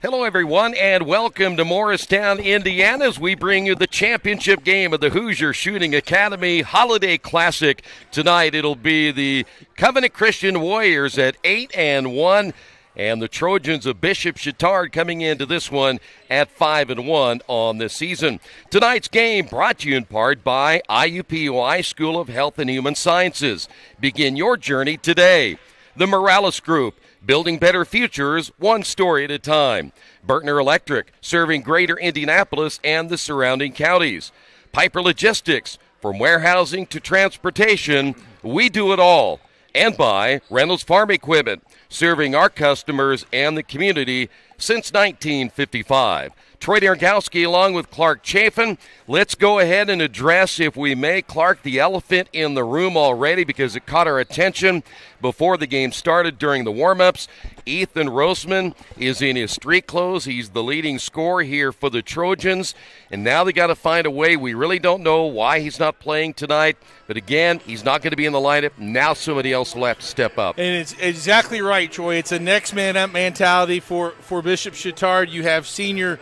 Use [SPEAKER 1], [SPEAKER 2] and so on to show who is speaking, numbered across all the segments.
[SPEAKER 1] Hello, everyone, and welcome to Morristown, Indiana, as we bring you the championship game of the Hoosier Shooting Academy Holiday Classic. Tonight, it'll be the Covenant Christian Warriors at 8-1, and the Trojans of Bishop Chatard coming into this one at 5-1 on this season. Tonight's game brought to you in part by IUPUI School of Health and Human Sciences. Begin your journey today. The Morales Group, building better futures, one story at a time. Burtner Electric, serving greater Indianapolis and the surrounding counties. Piper Logistics, from warehousing to transportation, we do it all. And by Reynolds Farm Equipment, serving our customers and the community since 1955. Troy Dergowski along with Clark Chafin. Let's go ahead and address, if we may, Clark, the elephant in the room already because it caught our attention before the game started during the warm-ups. Ethan Roseman is in his street clothes. He's the leading scorer here for the Trojans. And now they got to find a way. We really don't know why he's not playing tonight. But again, he's not going to be in the lineup. Now somebody else will have to step up.
[SPEAKER 2] And it's exactly right, Troy. It's a next man up mentality for Bishop Chatard. You have senior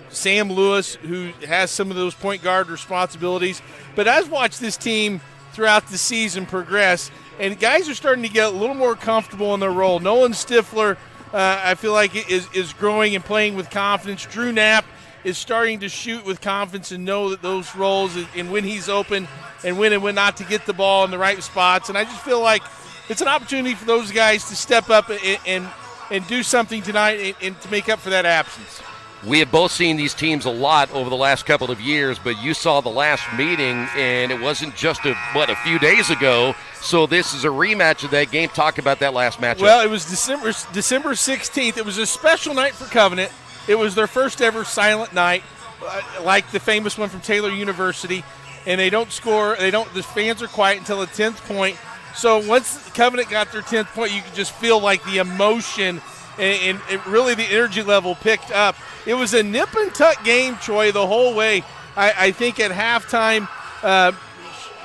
[SPEAKER 2] Sam Lewis, who has some of those point guard responsibilities. But I've watched this team throughout the season progress, and guys are starting to get a little more comfortable in their role. Nolan Stifler, I feel like, is growing and playing with confidence. Drew Knapp is starting to shoot with confidence and know that those roles and when he's open and when not to get the ball in the right spots. And I just feel like it's an opportunity for those guys to step up and do something tonight and to make up for that absence.
[SPEAKER 1] We have both seen these teams a lot over the last couple of years, but you saw the last meeting, and it wasn't just a few days ago. So this is a rematch of that game. Talk about that last matchup.
[SPEAKER 2] Well, it was December 16th. It was a special night for Covenant. It was their first ever silent night, like the famous one from Taylor University. And they don't score. The fans are quiet until the 10th point. So once Covenant got their 10th point, you could just feel like the emotion and really the energy level picked up. It was a nip and tuck game, Troy, the whole way. I think at halftime,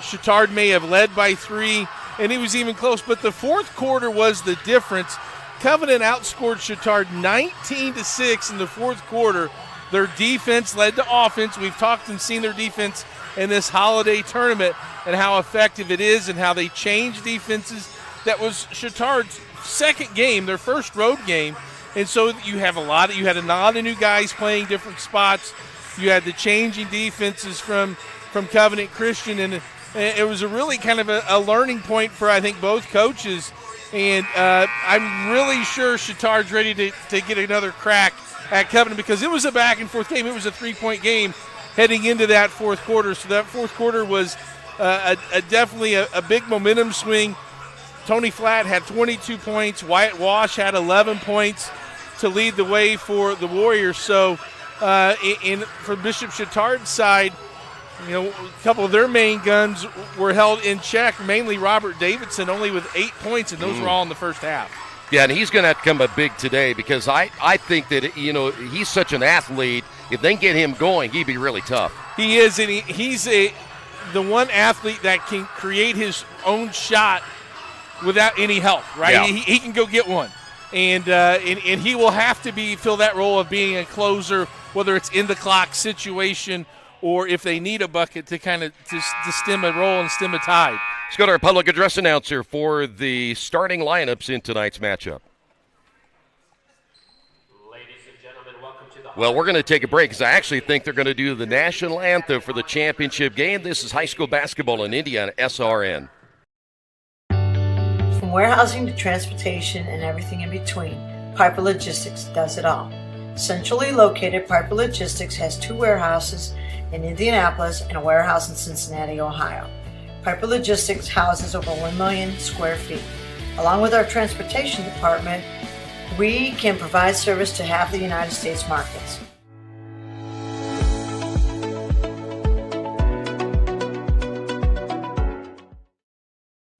[SPEAKER 2] Chatard may have led by 3, and it was even close. But the fourth quarter was the difference. Covenant outscored Chatard 19-6 in the fourth quarter. Their defense led to offense. We've talked and seen their defense in this holiday tournament and how effective it is and how they change defenses. That was Chatard's second game, their first road game. And so you had a lot of new guys playing different spots. You had the changing defenses from Covenant Christian, and it was a really kind of a learning point for, I think, both coaches. And I'm really sure Chatard's ready to get another crack at Covenant because it was a back-and-forth game. It was a 3-point game heading into that fourth quarter. So that fourth quarter was definitely a big momentum swing. Tony Flatt had 22 points. Wyatt Wash had 11 points to lead the way for the Warriors. So from Bishop Chatard's side, a couple of their main guns were held in check, mainly Robert Davidson, only with 8 points, and those were all in the first half.
[SPEAKER 1] Yeah, and he's going to have to come up big today because I think that, he's such an athlete. If they can get him going, he'd be really tough.
[SPEAKER 2] He is, and he's the one athlete that can create his own shot without any help, right?
[SPEAKER 1] Yeah.
[SPEAKER 2] He can go get one. And he will have to fill that role of being a closer, whether it's in the clock situation or if they need a bucket to kind of to stem a roll and stem a tide.
[SPEAKER 1] Let's go to our public address announcer for the starting lineups in tonight's matchup.
[SPEAKER 3] Ladies and gentlemen, welcome to the...
[SPEAKER 1] Well, we're going to take a break because I actually think they're going to do the national anthem for the championship game. This is high school basketball in IndianaSRN.
[SPEAKER 4] From warehousing to transportation and everything in between, Piper Logistics does it all. Centrally located, Piper Logistics has 2 warehouses in Indianapolis and a warehouse in Cincinnati, Ohio. Piper Logistics houses over 1 million square feet. Along with our transportation department, we can provide service to half the United States markets.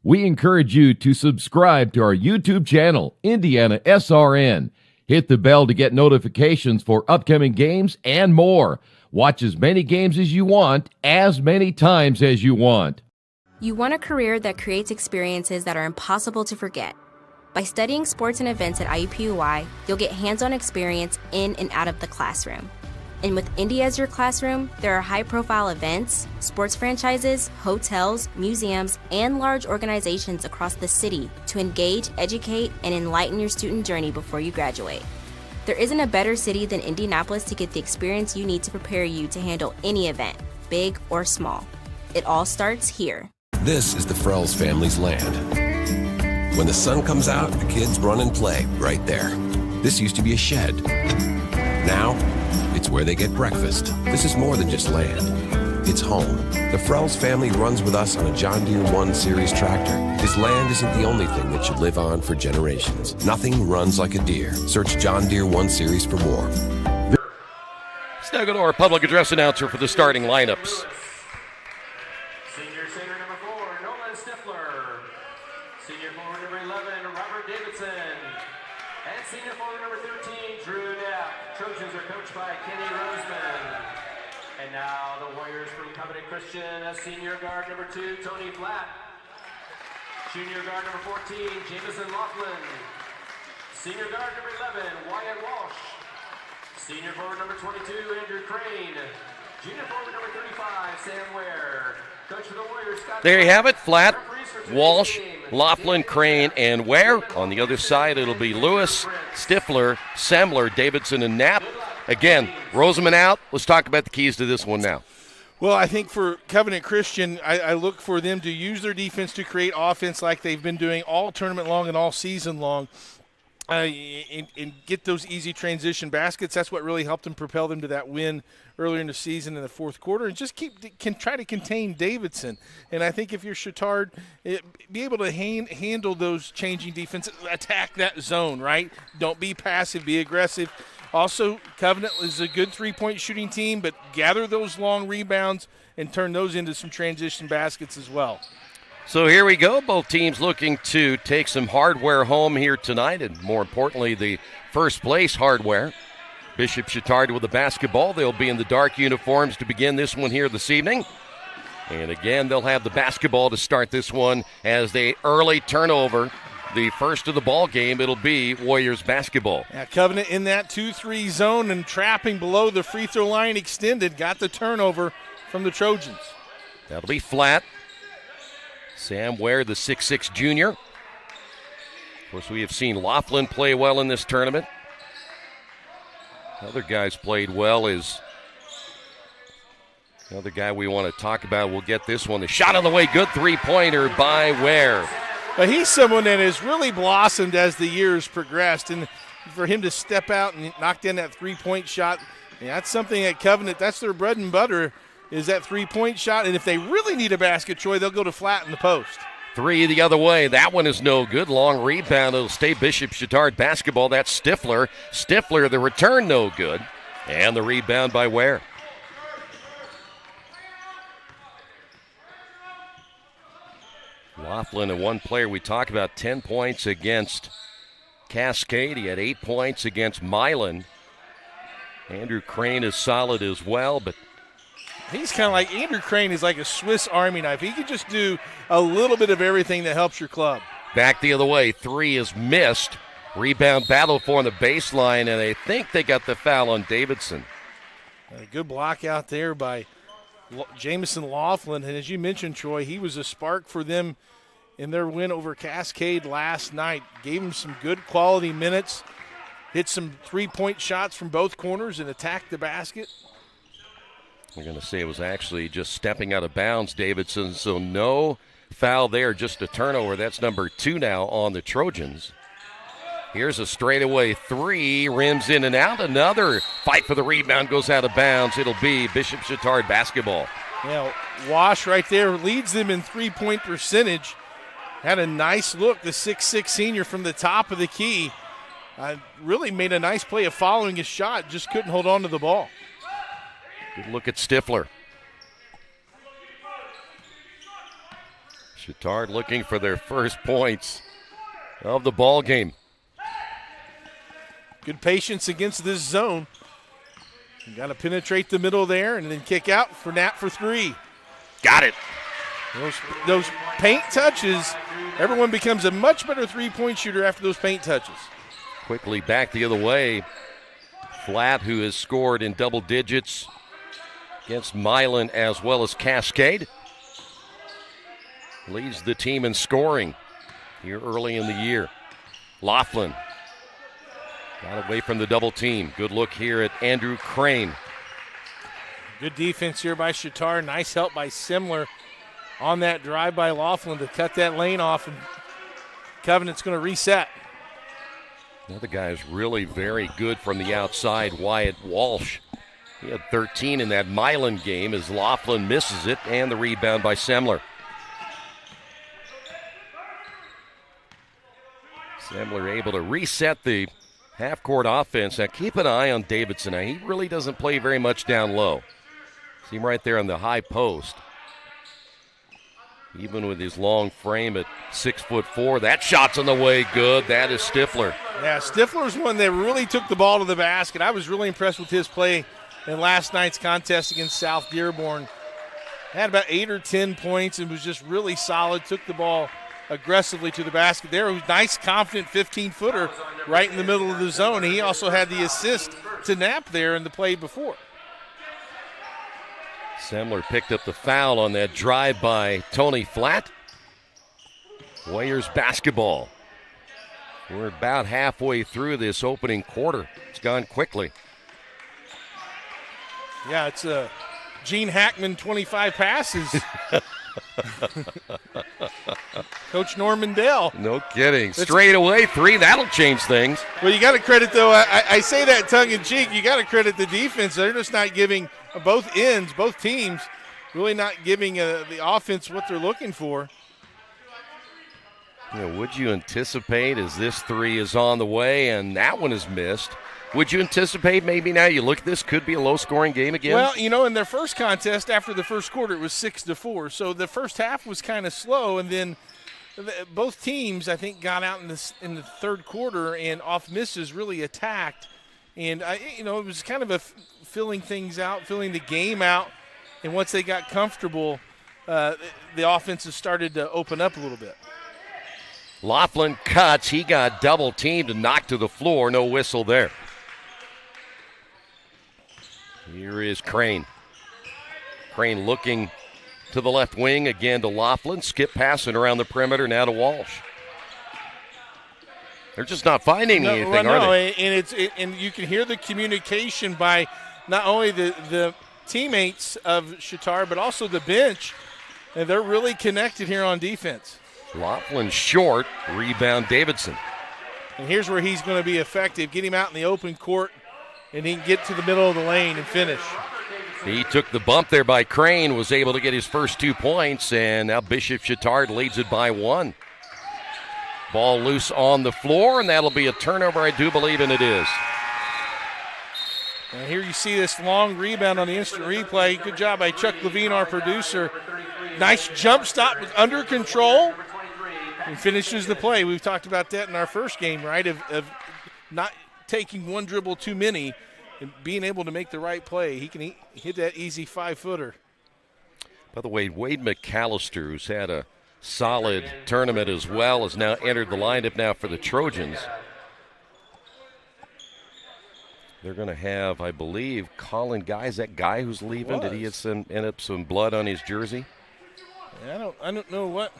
[SPEAKER 5] We encourage you to subscribe to our YouTube channel, IndianaSRN. Hit the bell to get notifications for upcoming games and more. Watch as many games as you want, as many times as you want.
[SPEAKER 6] You want a career that creates experiences that are impossible to forget. By studying sports and events at IUPUI, you'll get hands-on experience in and out of the classroom. And with Indy as your classroom, there are high-profile events, sports franchises, hotels, museums, and large organizations across the city to engage, educate, and enlighten your student journey before you graduate. There isn't a better city than Indianapolis to get the experience you need to prepare you to handle any event, big or small. It all starts here.
[SPEAKER 7] This is the Frells family's land. When the sun comes out, the kids run and play right there. This used to be a shed. Now, it's where they get breakfast. This is more than just land. It's home. The Frells family runs with us on a John Deere 1 Series tractor. His land isn't the only thing that should live on for generations. Nothing runs like a Deere. Search John Deere 1 Series for more.
[SPEAKER 1] Let's now go to our public address announcer for the starting lineups.
[SPEAKER 3] Senior center number 4, Nolan Stifler. Senior forward number 11, Robert Davidson. And senior forward number 13, Drew Knapp. Trojans are coached by Kenny Roseman. And now the Warriors from Covenant Christian, as senior guard number 2, Tony Flatt. Junior guard number 14, Jamison Laughlin. Senior guard number 11, Wyatt Walsh. Senior forward number 22, Andrew Crane. Junior forward number 35, Sam Ware. Coach for the Warriors, Scott.
[SPEAKER 1] There you have it, Flatt, Walsh, Laughlin, Crane, and Ware. On the other side, it'll be Lewis, Stifler, Semler, Davidson, and Knapp. Again, Roseman out. Let's talk about the keys to this one now.
[SPEAKER 2] Well, I think for Covenant Christian, I look for them to use their defense to create offense like they've been doing all tournament long and all season long. And get those easy transition baskets. That's what really helped them propel them to that win earlier in the season in the fourth quarter. And just try to contain Davidson. And I think if you're Chatard, be able to handle those changing defense, attack that zone, right? Don't be passive, be aggressive. Also, Covenant is a good three-point shooting team, but gather those long rebounds and turn those into some transition baskets as well.
[SPEAKER 1] So here we go. Both teams looking to take some hardware home here tonight, and more importantly, the first place hardware. Bishop Chatard with the basketball. They'll be in the dark uniforms to begin this one here this evening. And again, they'll have the basketball to start this one as they early turnover. The first of the ball game, it'll be Warriors basketball.
[SPEAKER 2] Yeah, Covenant in that 2-3 zone and trapping below the free throw line extended. Got the turnover from the Trojans.
[SPEAKER 1] That'll be Flatt. Sam Ware, the 6'6 junior. Of course, we have seen Laughlin play well in this tournament. Other guys played well is another guy we want to talk about. We'll get this one. The shot on the way, good three-pointer by Ware.
[SPEAKER 2] But he's someone that has really blossomed as the years progressed. And for him to step out and knock down that three-point shot, that's something at Covenant, that's their bread and butter, is that three-point shot. And if they really need a basket, Troy, they'll go to Flatt in the post.
[SPEAKER 1] Three the other way. That one is no good. Long rebound. It'll stay Bishop Chatard basketball. That's Stifler. Stifler, the return no good. And the rebound by Ware. Laughlin, and one player we talk about, 10 points against Cascade. He had 8 points against Milan. Andrew Crane is solid as well, but
[SPEAKER 2] he's kind of like, Andrew Crane is like a Swiss Army knife. He can just do a little bit of everything that helps your club.
[SPEAKER 1] Back the other way, three is missed. Rebound battle for on the baseline, and I think they got the foul on Davidson.
[SPEAKER 2] A good block out there by Jamison Laughlin, and as you mentioned, Troy, he was a spark for them in their win over Cascade last night. Gave them some good quality minutes, hit some three-point shots from both corners, and attacked the basket.
[SPEAKER 1] We're going to say it was actually just stepping out of bounds, Davidson, so no foul there, just a turnover. That's number 2 now on the Trojans. Here's a straightaway three, rims in and out. Another fight for the rebound, goes out of bounds. It'll be Bishop Chatard basketball.
[SPEAKER 2] Yeah, Wash right there leads them in three-point percentage. Had a nice look, the 6'6 senior from the top of the key. Really made a nice play of following his shot, just couldn't hold on to the ball.
[SPEAKER 1] Good look at Stifler. Chatard looking for their first points of the ball game.
[SPEAKER 2] Good patience against this zone. You got to penetrate the middle there and then kick out for Knapp for three.
[SPEAKER 1] Got it.
[SPEAKER 2] Those paint touches everyone becomes a much better three-point shooter after those paint touches.
[SPEAKER 1] Quickly back the other way. Flat, who has scored in double digits against Milan as well as Cascade, leads the team in scoring here early in the year. Laughlin got away from the double team. Good look here at Andrew Crane.
[SPEAKER 2] Good defense here by Chatard. Nice help by Simler on that drive by Laughlin to cut that lane off, and Covenant's going to reset.
[SPEAKER 1] Another guy is really very good from the outside, Wyatt Walsh. He had 13 in that Milan game as Laughlin misses it, and the rebound by Semler. Semler able to reset the half-court offense. Now keep an eye on Davidson. Now, he really doesn't play very much down low. See him right there on the high post. Even with his long frame at 6'4", that shot's on the way. Good. That is Stifler.
[SPEAKER 2] Yeah, Stifler's one that really took the ball to the basket. I was really impressed with his play in last night's contest against South Dearborn. Had about 8 or 10 points and was just really solid. Took the ball aggressively to the basket there. It was nice, confident 15-footer right in the middle of the zone. He also had the assist to Knapp there in the play before.
[SPEAKER 1] Semler picked up the foul on that drive by Tony Flat. Warriors basketball. We're about halfway through this opening quarter. It's gone quickly.
[SPEAKER 2] Yeah, it's Gene Hackman 25 passes. Coach Norman Dell.
[SPEAKER 1] No kidding. Straight away, 3. That'll change things.
[SPEAKER 2] Well, you got to credit, though, I say that tongue-in-cheek, you got to credit the defense. They're just not giving both ends, both teams, really not giving the offense what they're looking for.
[SPEAKER 1] You know, would you anticipate as this 3 is on the way and that one is missed, would you anticipate maybe now you look at this could be a low-scoring game again?
[SPEAKER 2] Well, you know, in their first contest after the first quarter, it was 6-4. So the first half was kind of slow, and then both teams, I think, got out in the third quarter and off misses really attacked. And, it was kind of filling things out, filling the game out. And once they got comfortable, the offenses started to open up a little bit.
[SPEAKER 1] Laughlin cuts. He got double-teamed and knocked to the floor. No whistle there. Here is Crane. Crane looking to the left wing, again to Laughlin. Skip passing around the perimeter, now to Walsh. They're just not finding anything, are they?
[SPEAKER 2] And you can hear the communication by not only the teammates of Chatard, but also the bench. And they're really connected here on defense.
[SPEAKER 1] Laughlin short, rebound Davidson.
[SPEAKER 2] And here's where he's going to be effective. Get him out in the open court, and he can get to the middle of the lane and finish.
[SPEAKER 1] He took the bump there by Crane, was able to get his first 2 points, and now Bishop Chatard leads it by 1. Ball loose on the floor, and that'll be a turnover, I do believe, and it is.
[SPEAKER 2] And here you see this long rebound on the instant replay. Good job by Chuck Levine, our producer. Nice jump stop, under control, and finishes the play. We've talked about that in our first game, right, of not taking one dribble too many and being able to make the right play. He can hit that easy 5-footer.
[SPEAKER 1] By the way, Wade McAllister, who's had a solid tournament as well, has now entered the lineup now for the Trojans. They're going to have, I believe, Colin Guy. Is that Guy who's leaving? Did he end up some blood on his jersey?
[SPEAKER 2] Yeah, I don't know what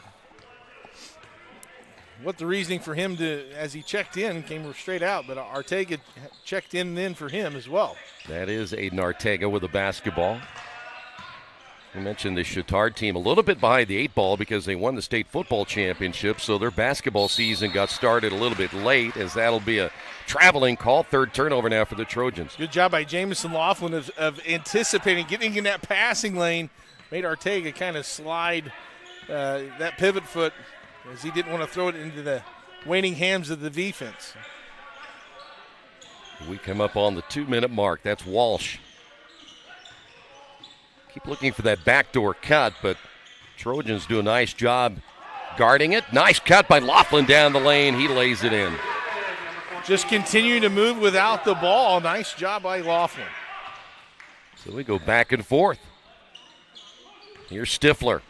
[SPEAKER 2] the reasoning for him to, as he checked in, came straight out, but Ortega checked in then for him as well.
[SPEAKER 1] That is Aiden Ortega with the basketball. We mentioned the Chatard team a little bit behind the 8 ball because they won the state football championship, so their basketball season got started a little bit late, as that'll be a traveling call. 3rd turnover now for the Trojans.
[SPEAKER 2] Good job by Jamison Laughlin of anticipating, getting in that passing lane, made Ortega kind of slide that pivot foot as he didn't want to throw it into the waning hands of the defense.
[SPEAKER 1] We come up on the 2-minute mark. That's Walsh. Keep looking for that backdoor cut, but Trojans do a nice job guarding it. Nice cut by Laughlin down the lane. He lays it in.
[SPEAKER 2] Just continue to move without the ball. Nice job by Laughlin.
[SPEAKER 1] So we go back and forth. Here's Stifler.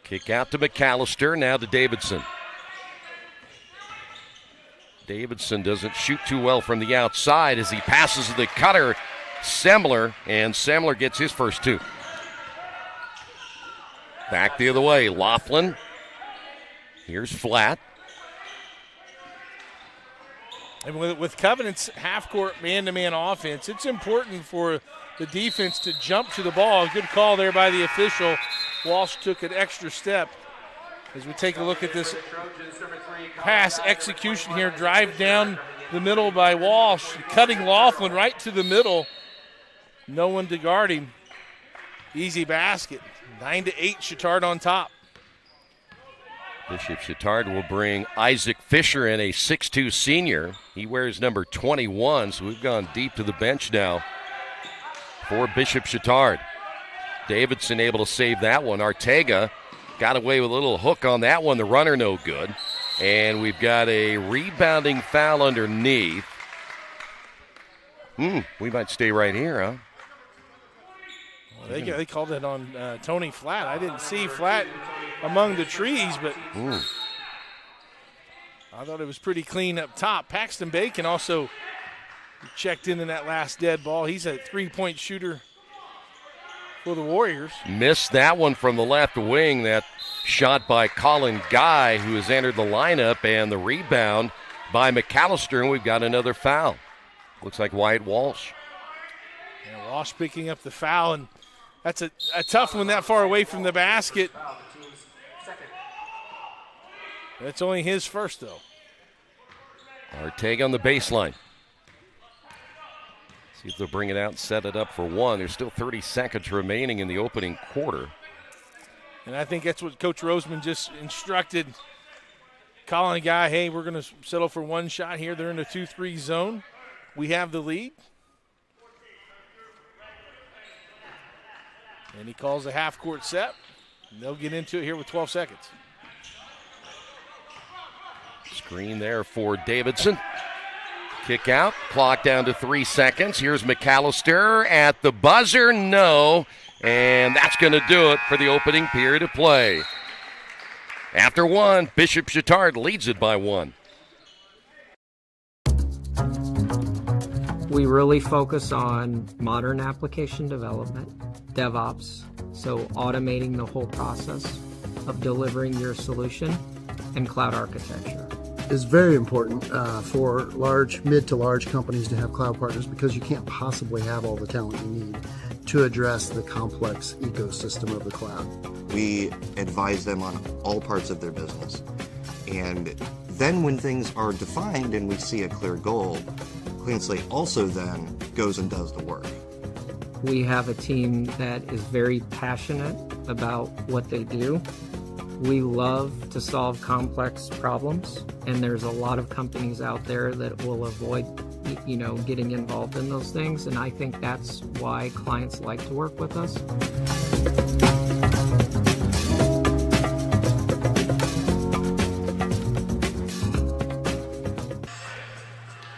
[SPEAKER 1] Kick out to McAllister, now to Davidson. Davidson doesn't shoot too well from the outside as he passes the cutter, Semler, and Semler gets his first 2. Back the other way, Laughlin. Here's Flat.
[SPEAKER 2] And with Covenant's half-court man-to-man offense, it's important for the defense to jump to the ball. Good call there by the official. Walsh took an extra step. As we take a look at this pass execution here, drive down the middle by Walsh, cutting Laughlin right to the middle. No one to guard him. Easy basket. 9-8, Chatard on top.
[SPEAKER 1] Bishop Chatard will bring Isaac Fisher in, a 6'2 senior. He wears number 21, so we've gone deep to the bench now for Bishop Chatard. Davidson able to save that one. Ortega got away with a little hook on that one. The runner no good. And we've got a rebounding foul underneath. We might stay right here, huh?
[SPEAKER 2] They called it on Tony Flat. I didn't see Flat among the trees, but I thought it was pretty clean up top. Paxton Bacon also checked in that last dead ball. He's a three-point shooter for the Warriors.
[SPEAKER 1] Missed that one from the left wing, that shot by Colin Guy, who has entered the lineup, and the rebound by McAllister, and we've got another foul. Looks like Wyatt Walsh.
[SPEAKER 2] And Walsh picking up the foul, and that's a tough one that far away from the basket. That's only his first, though.
[SPEAKER 1] Ortega on the baseline. See if they'll bring it out and set it up for one. There's still 30 seconds remaining in the opening quarter.
[SPEAKER 2] And I think that's what Coach Roseman just instructed Colin Guy. Hey, we're going to settle for one shot here. They're in the 2-3 zone. We have the lead. And he calls a half-court set. And they'll get into it here with 12 seconds.
[SPEAKER 1] Screen there for Davidson. Kick out. Clock down to 3 seconds. Here's McAllister at the buzzer. No. And that's going to do it for the opening period of play. After one, Bishop Chatard leads it by 1.
[SPEAKER 8] We really focus on modern application development, DevOps, so automating the whole process of delivering your solution, and cloud architecture.
[SPEAKER 9] It's very important for mid to large companies to have cloud partners because you can't possibly have all the talent you need to address the complex ecosystem of the cloud.
[SPEAKER 10] We advise them on all parts of their business. And then when things are defined and we see a clear goal, Clean Slate also then goes and does the work.
[SPEAKER 8] We have a team that is very passionate about what they do. We love to solve complex problems, and there's a lot of companies out there that will avoid, getting involved in those things, and I think that's why clients like to work with us.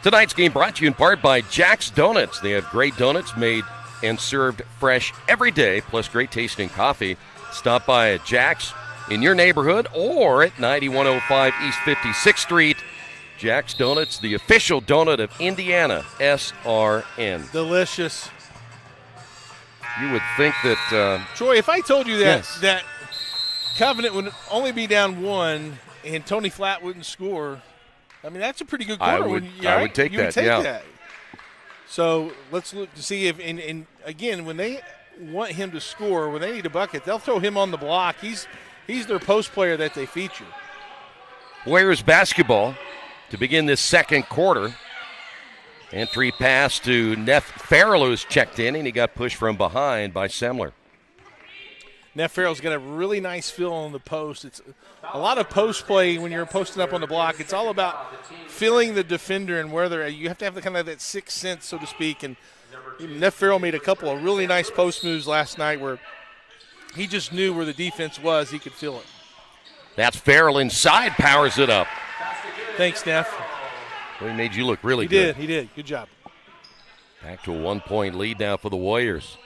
[SPEAKER 1] Tonight's game brought to you in part by Jack's Donuts. They have great donuts made and served fresh every day, plus great tasting coffee. Stop by at Jack's in your neighborhood or at 9105 East 56th Street. Jack's Donuts, the official donut of IndianaSRN.
[SPEAKER 2] Delicious.
[SPEAKER 1] You would think that...
[SPEAKER 2] Troy, if I told you that,
[SPEAKER 1] yes.
[SPEAKER 2] that Covenant would only be down 1 and Tony Flat wouldn't score, I mean, that's a pretty good quarter.
[SPEAKER 1] I would take
[SPEAKER 2] you
[SPEAKER 1] that,
[SPEAKER 2] would take
[SPEAKER 1] yeah.
[SPEAKER 2] that. So let's look to see if, and again, when they want him to score, when they need a bucket, they'll throw him on the block. He's their post player that they feature.
[SPEAKER 1] Warriors basketball to begin this second quarter. Entry pass to Neff Farrell, who's checked in, and he got pushed from behind by Semler.
[SPEAKER 2] Neff Farrell's got a really nice feel on the post. It's a lot of post play when you're posting up on the block. It's all about feeling the defender and where they're at. You have to have kind of that sixth sense, so to speak. And Neff Farrell made a couple of really nice post moves last night where he just knew where the defense was. He could feel it.
[SPEAKER 1] That's Farrell inside, powers it up.
[SPEAKER 2] Thanks, Neff.
[SPEAKER 1] Well, he made you look really good.
[SPEAKER 2] He did. Good job.
[SPEAKER 1] Back to a 1-point lead now for the Warriors.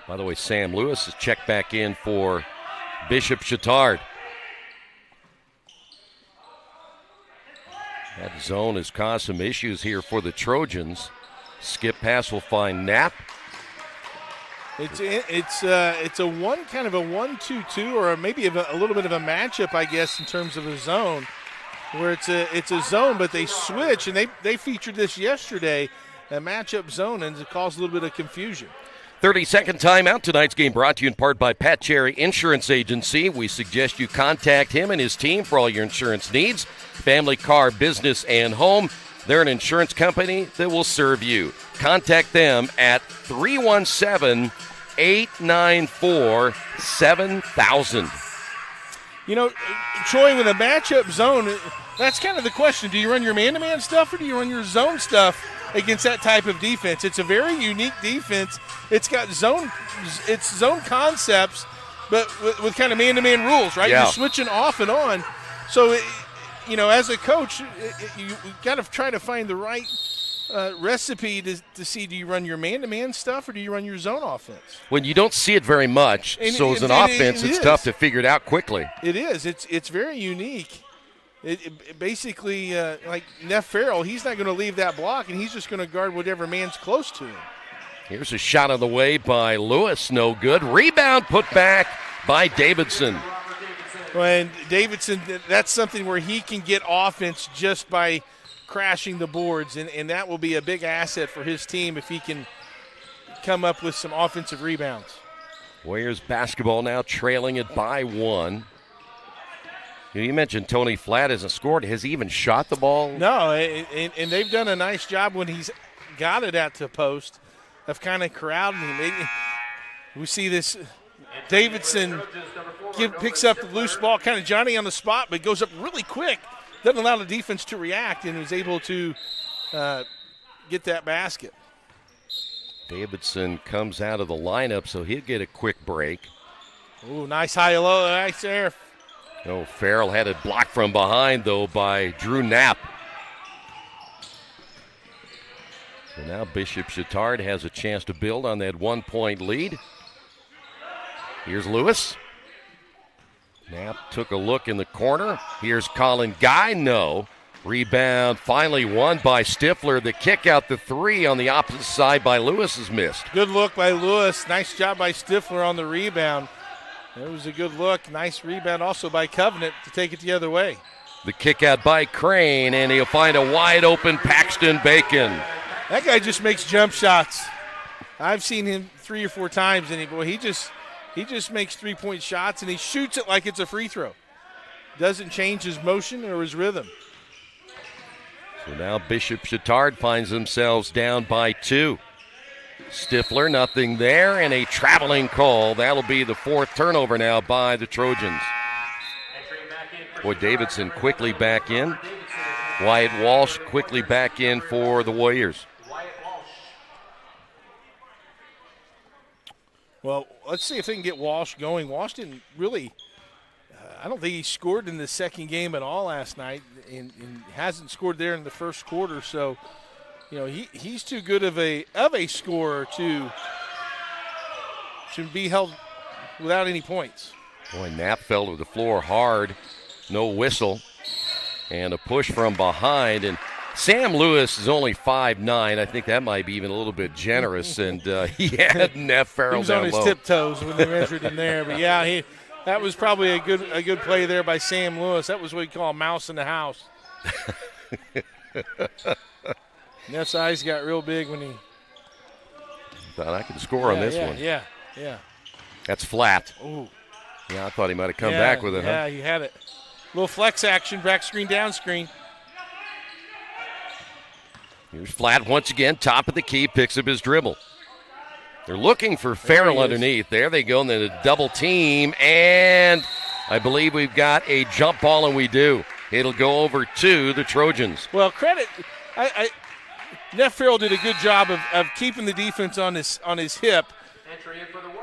[SPEAKER 1] By the way, Sam Lewis has checked back in for Bishop Chatard. That zone has caused some issues here for the Trojans. Skip pass will find Knapp.
[SPEAKER 2] It's a one kind of a 1-2-2 or maybe a little bit of a matchup, I guess, in terms of a zone, where it's a zone, but they switch, and they featured this yesterday, a matchup zone, and it caused a little bit of confusion.
[SPEAKER 1] 30-second timeout. Tonight's game brought to you in part by Pat Cherry Insurance Agency. We suggest you contact him and his team for all your insurance needs. Family, car, business, and home. They're an insurance company that will serve you. Contact them at 317-894-7000.
[SPEAKER 2] You know, Troy, with a matchup zone, that's kind of the question. Do you run your man-to-man stuff or do you run your zone stuff against that type of defense? It's a very unique defense. It's got zone concepts, but with kind of man-to-man rules, right?
[SPEAKER 1] Yeah.
[SPEAKER 2] You're switching off and on. So, as a coach, you got to try to find the right recipe to see, do you run your man-to-man stuff or do you run your zone offense?
[SPEAKER 1] When you don't see it very much, so as an offense, it's tough to figure it out quickly.
[SPEAKER 2] It is. It's very unique. It basically, like Neff Farrell, he's not going to leave that block, and he's just going to guard whatever man's close to him.
[SPEAKER 1] Here's a shot on the way by Lewis. No good. Rebound put back by Davidson.
[SPEAKER 2] And Davidson, that's something where he can get offense just by crashing the boards, and that will be a big asset for his team if he can come up with some offensive rebounds.
[SPEAKER 1] Warriors basketball now trailing it by one. You mentioned Tony Flatt hasn't scored. Has he even shot the ball?
[SPEAKER 2] No, and they've done a nice job when he's got it at the post of kind of crowding him. We see this Davidson picks up the loose ball, kind of Johnny on the spot, but goes up really quick. Doesn't allow the defense to react and is able to get that basket.
[SPEAKER 1] Davidson comes out of the lineup, so he'll get a quick break.
[SPEAKER 2] Ooh, nice high-low, nice there.
[SPEAKER 1] Oh, Farrell had it blocked from behind, though, by Drew Knapp. So now Bishop Chatard has a chance to build on that 1-point lead. Here's Lewis. Knapp took a look in the corner. Here's Colin Guy. No. Rebound finally won by Stifler. The kick out the three on the opposite side by Lewis is missed.
[SPEAKER 2] Good look by Lewis. Nice job by Stifler on the rebound. It was a good look. Nice rebound also by Covenant to take it the other way.
[SPEAKER 1] The kick out by Crane, and he'll find a wide open Paxton Bacon.
[SPEAKER 2] That guy just makes jump shots. I've seen him 3 or 4 times, and he just makes 3-point shots, and he shoots it like it's a free throw. Doesn't change his motion or his rhythm.
[SPEAKER 1] So now Bishop Chatard finds themselves down by 2. Stifler, nothing there, and a traveling call. That'll be the 4th turnover now by the Trojans. Boy, Davidson quickly back in. Wyatt Walsh quickly back in for the Warriors.
[SPEAKER 2] Well, let's see if they can get Walsh going. Walsh didn't really I don't think he scored in the second game at all last night and hasn't scored there in the first quarter. So, he's too good of a scorer to be held without any points.
[SPEAKER 1] Boy, Knapp fell to the floor hard. No whistle. And a push from behind. And Sam Lewis is only 5'9". I think that might be even a little bit generous. And he had Neff Farrell down low.
[SPEAKER 2] He was on his tiptoes when they measured him there. But, yeah, that was probably a good play there by Sam Lewis. That was what we call a mouse in the house. Neff's eyes got real big when he
[SPEAKER 1] thought I could score on this one.
[SPEAKER 2] Yeah.
[SPEAKER 1] That's flat.
[SPEAKER 2] Ooh.
[SPEAKER 1] Yeah, I thought he might have come back with it, huh?
[SPEAKER 2] Yeah, he had it. Little flex action, back screen, down screen.
[SPEAKER 1] Here's Flat once again, top of the key, picks up his dribble. They're looking for Farrell underneath. There they go, and then a double team, and I believe we've got a jump ball, and we do. It'll go over to the Trojans.
[SPEAKER 2] Well, Neff Farrell did a good job of keeping the defense on his hip.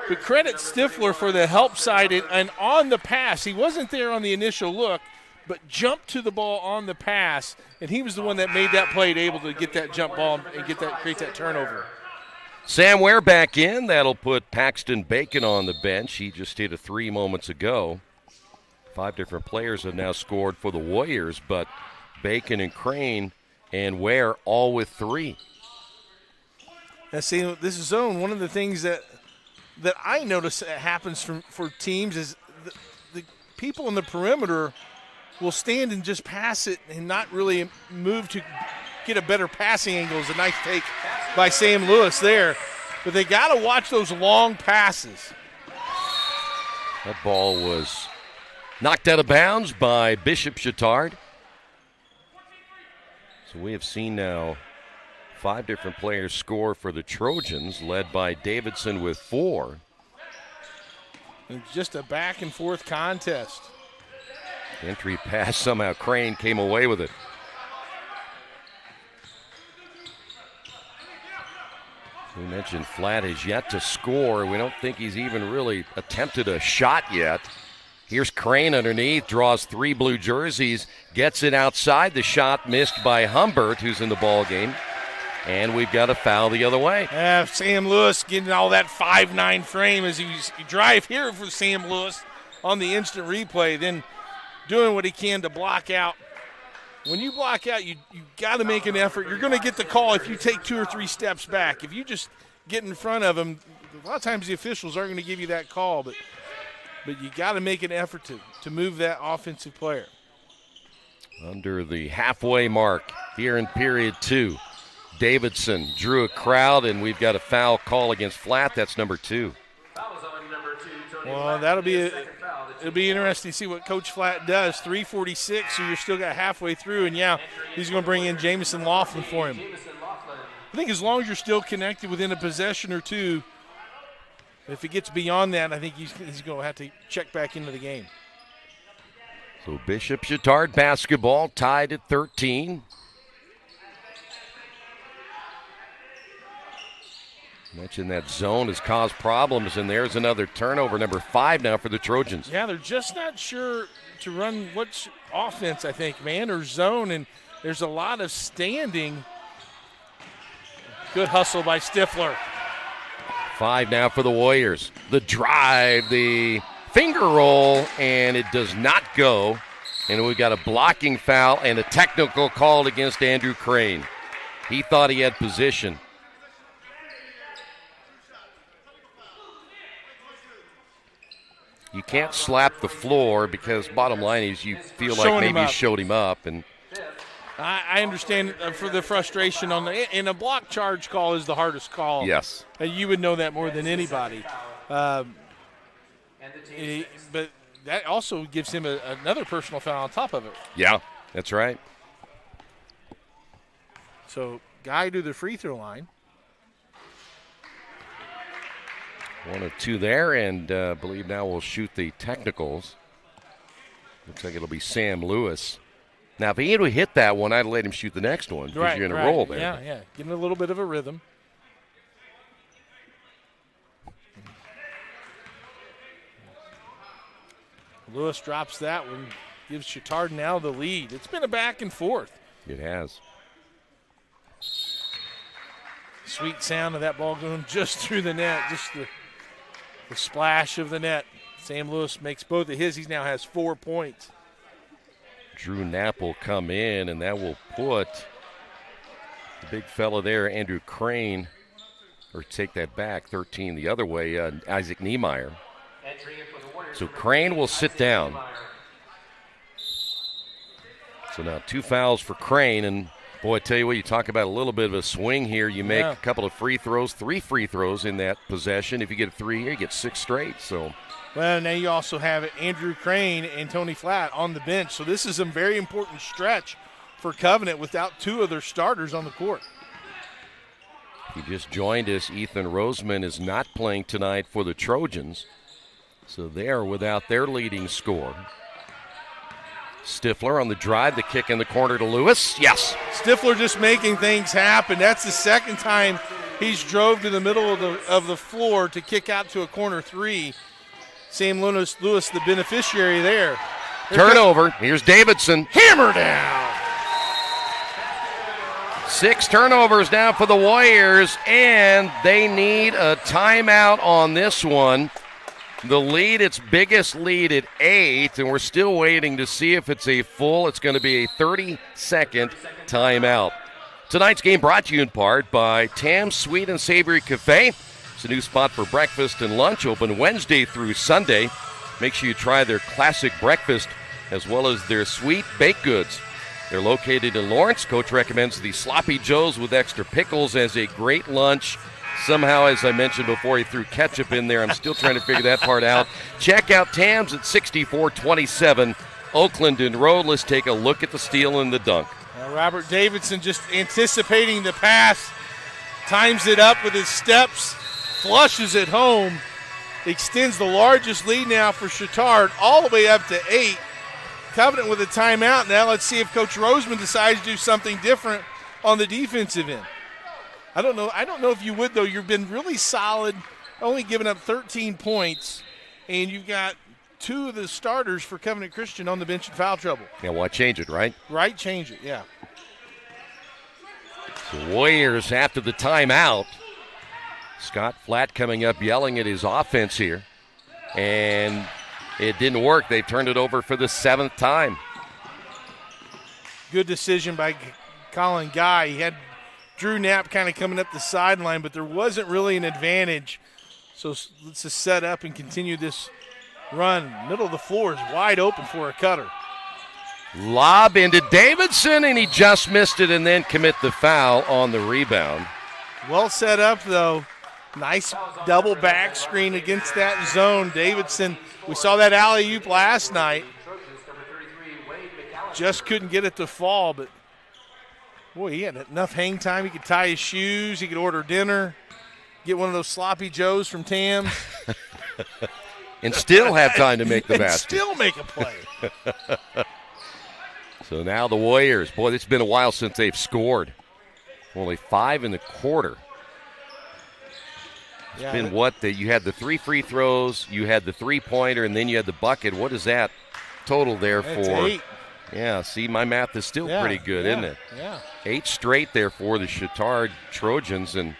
[SPEAKER 2] But credit Stifler for the help side and on the pass. He wasn't there on the initial look, but jumped to the ball on the pass, and he was the one that made that play, able to get that jump ball and create that turnover.
[SPEAKER 1] Sam Ware back in. That'll put Paxton Bacon on the bench. He just hit a 3 moments ago. 5 different players have now scored for the Warriors, but Bacon and Crane and Ware all with 3.
[SPEAKER 2] Now, see, this zone, one of the things that I notice happens for teams is the people in the perimeter will stand and just pass it and not really move to get a better passing angle. It's a nice take by Sam Lewis there. But they got to watch those long passes.
[SPEAKER 1] That ball was knocked out of bounds by Bishop Chatard. So we have seen now 5 different players score for the Trojans, led by Davidson with 4.
[SPEAKER 2] And just a back-and-forth contest.
[SPEAKER 1] Entry pass, somehow Crane came away with it. We mentioned Flatt has yet to score. We don't think he's even really attempted a shot yet. Here's Crane underneath, draws 3 blue jerseys, gets it outside. The shot missed by Humbert, who's in the ball game. And we've got a foul the other way.
[SPEAKER 2] Sam Lewis getting all that 5'9" frame as you drive here for Sam Lewis on the instant replay, then doing what he can to block out. When you block out, you got to make an effort. You're going to get the call if you take 2 or 3 steps back. If you just get in front of him, a lot of times the officials aren't going to give you that call, but you got to make an effort to move that offensive player.
[SPEAKER 1] Under the halfway mark here in period 2. Davidson drew a crowd, and we've got a foul call against Flatt. That's number 2.
[SPEAKER 2] Well, it'll be interesting to see what Coach Flatt does. 3:46, so you're still got halfway through, and he's going to bring in Jamison Laughlin for him. I think as long as you're still connected within a possession or 2, if it gets beyond that, I think he's going to have to check back into the game.
[SPEAKER 1] So Bishop Chatard basketball tied at 13. Mentioned that zone has caused problems, and there's another turnover, number 5 now for the Trojans.
[SPEAKER 2] Yeah, they're just not sure to run which offense, I think, man, or zone, and there's a lot of standing. Good hustle by Stifler.
[SPEAKER 1] 5 now for the Warriors. The drive, the finger roll, and it does not go. And we've got a blocking foul and a technical called against Andrew Crane. He thought he had position. You can't slap the floor because bottom line is you feel like maybe you showed him up. And
[SPEAKER 2] I understand for the frustration and a block charge call is the hardest call.
[SPEAKER 1] Yes.
[SPEAKER 2] You would know that more than anybody. But that also gives him another personal foul on top of it.
[SPEAKER 1] Yeah, that's right.
[SPEAKER 2] So guy to the free throw line.
[SPEAKER 1] 1 of 2 there, and I believe now we'll shoot the technicals. Looks like it'll be Sam Lewis. Now, if he had hit that one, I'd let him shoot the next one because you're in a roll there.
[SPEAKER 2] Yeah. Getting a little bit of a rhythm. Lewis drops that one, gives Chatard now the lead. It's been a back and forth.
[SPEAKER 1] It has.
[SPEAKER 2] Sweet sound of that ball going just through the net, just the splash of the net. Sam Lewis makes both of his. He now has 4 points.
[SPEAKER 1] Drew Knapp will come in, and that will put the big fella there, Andrew Crane, or take that back, 13 the other way, Isaac Niemeyer. So Crane will sit down. So now 2 fouls for Crane, and boy, I tell you what, you talk about a little bit of a swing here. You make a couple of free throws, 3 free throws in that possession. If you get 3 here, you get 6 straight. So,
[SPEAKER 2] well, now you also have Andrew Crane and Tony Flatt on the bench. So this is a very important stretch for Covenant without 2 of their starters on the court.
[SPEAKER 1] If you just joined us, Ethan Roseman is not playing tonight for the Trojans. So they are without their leading scorer. Stifler on the drive, the kick in the corner to Lewis. Yes.
[SPEAKER 2] Stifler just making things happen. That's the second time he's drove to the middle of the floor to kick out to a corner 3. Sam Lewis, the beneficiary there.
[SPEAKER 1] Turnover. Here's Davidson.
[SPEAKER 2] Hammer down.
[SPEAKER 1] 6 turnovers now for the Warriors, and they need a timeout on this one. The lead, its biggest lead at 8, and we're still waiting to see if it's a full. It's going to be a 30-second timeout. Tonight's game brought to you in part by Tam's Sweet and Savory Cafe. It's a new spot for breakfast and lunch, open Wednesday through Sunday. Make sure you try their classic breakfast as well as their sweet baked goods. They're located in Lawrence. Coach recommends the Sloppy Joes with extra pickles as a great lunch. Somehow, as I mentioned before, he threw ketchup in there. I'm still trying to figure that part out. Check out Tam's at 6427 Oakland Road. Let's take a look at the steal and the dunk.
[SPEAKER 2] Robert Davidson just anticipating the pass, times it up with his steps, flushes it home, extends the largest lead now for Chatard all the way up to 8. Covenant with a timeout. Now let's see if Coach Roseman decides to do something different on the defensive end. I don't know if you would, though. You've been really solid, only giving up 13 points, and you've got 2 of the starters for Covenant Christian on the bench in foul trouble.
[SPEAKER 1] Yeah, why change it, right?
[SPEAKER 2] Right, change it, yeah.
[SPEAKER 1] The Warriors after the timeout. Scott Flatt coming up yelling at his offense here, and it didn't work. They've turned it over for the 7th time.
[SPEAKER 2] Good decision by Colin Guy. He had Drew Knapp kind of coming up the sideline, but there wasn't really an advantage. So let's just set up and continue this run. Middle of the floor is wide open for a cutter.
[SPEAKER 1] Lob into Davidson, and he just missed it and then commit the foul on the rebound.
[SPEAKER 2] Well set up, though. Nice double back screen against that zone. Davidson, we saw that alley-oop last night. Just couldn't get it to fall, but boy, he had enough hang time. He could tie his shoes. He could order dinner, get one of those sloppy joes from Tam.
[SPEAKER 1] And still have time to make the
[SPEAKER 2] and
[SPEAKER 1] basket.
[SPEAKER 2] Still make a play.
[SPEAKER 1] So now the Warriors, boy, it's been a while since they've scored. Only 5 in the quarter. It's been what? You had the 3 free throws, you had the 3-pointer, and then you had the bucket. What is that total there
[SPEAKER 2] That's
[SPEAKER 1] for?
[SPEAKER 2] 8.
[SPEAKER 1] Yeah, see, my math is still pretty good, isn't it?
[SPEAKER 2] Yeah.
[SPEAKER 1] 8 straight there for the Chatard Trojans, and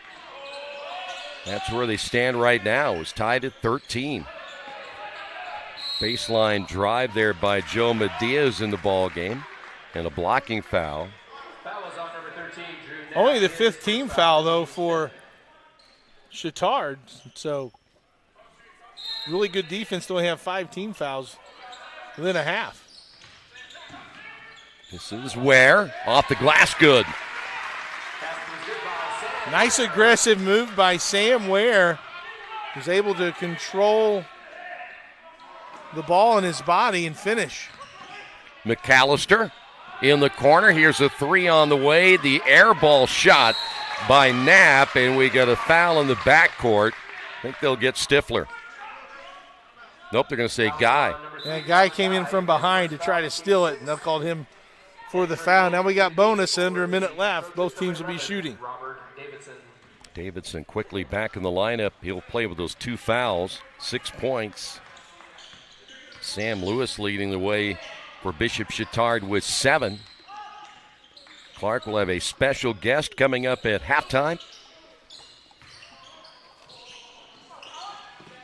[SPEAKER 1] that's where they stand right now. It's tied at 13. Baseline drive there by Joe Media's in the ball game, and a blocking foul.
[SPEAKER 2] Only the 5th team foul, though, for Chatard. So really good defense to only have 5 team fouls within a half.
[SPEAKER 1] This is Ware off the glass, good.
[SPEAKER 2] Nice aggressive move by Sam Ware. Was able to control the ball in his body and finish.
[SPEAKER 1] McAllister in the corner. Here's a 3 on the way. The air ball shot by Knapp, and we got a foul in the backcourt. I think they'll get Stifler. Nope, they're going to say Guy.
[SPEAKER 2] Yeah, Guy came in from behind to try to steal it, and they'll call him for the foul. Now we got bonus under a minute left. Both teams will be shooting.
[SPEAKER 1] Davidson quickly back in the lineup. He'll play with those 2 fouls, 6 points. Sam Lewis leading the way for Bishop Chatard with 7. Clark will have a special guest coming up at halftime.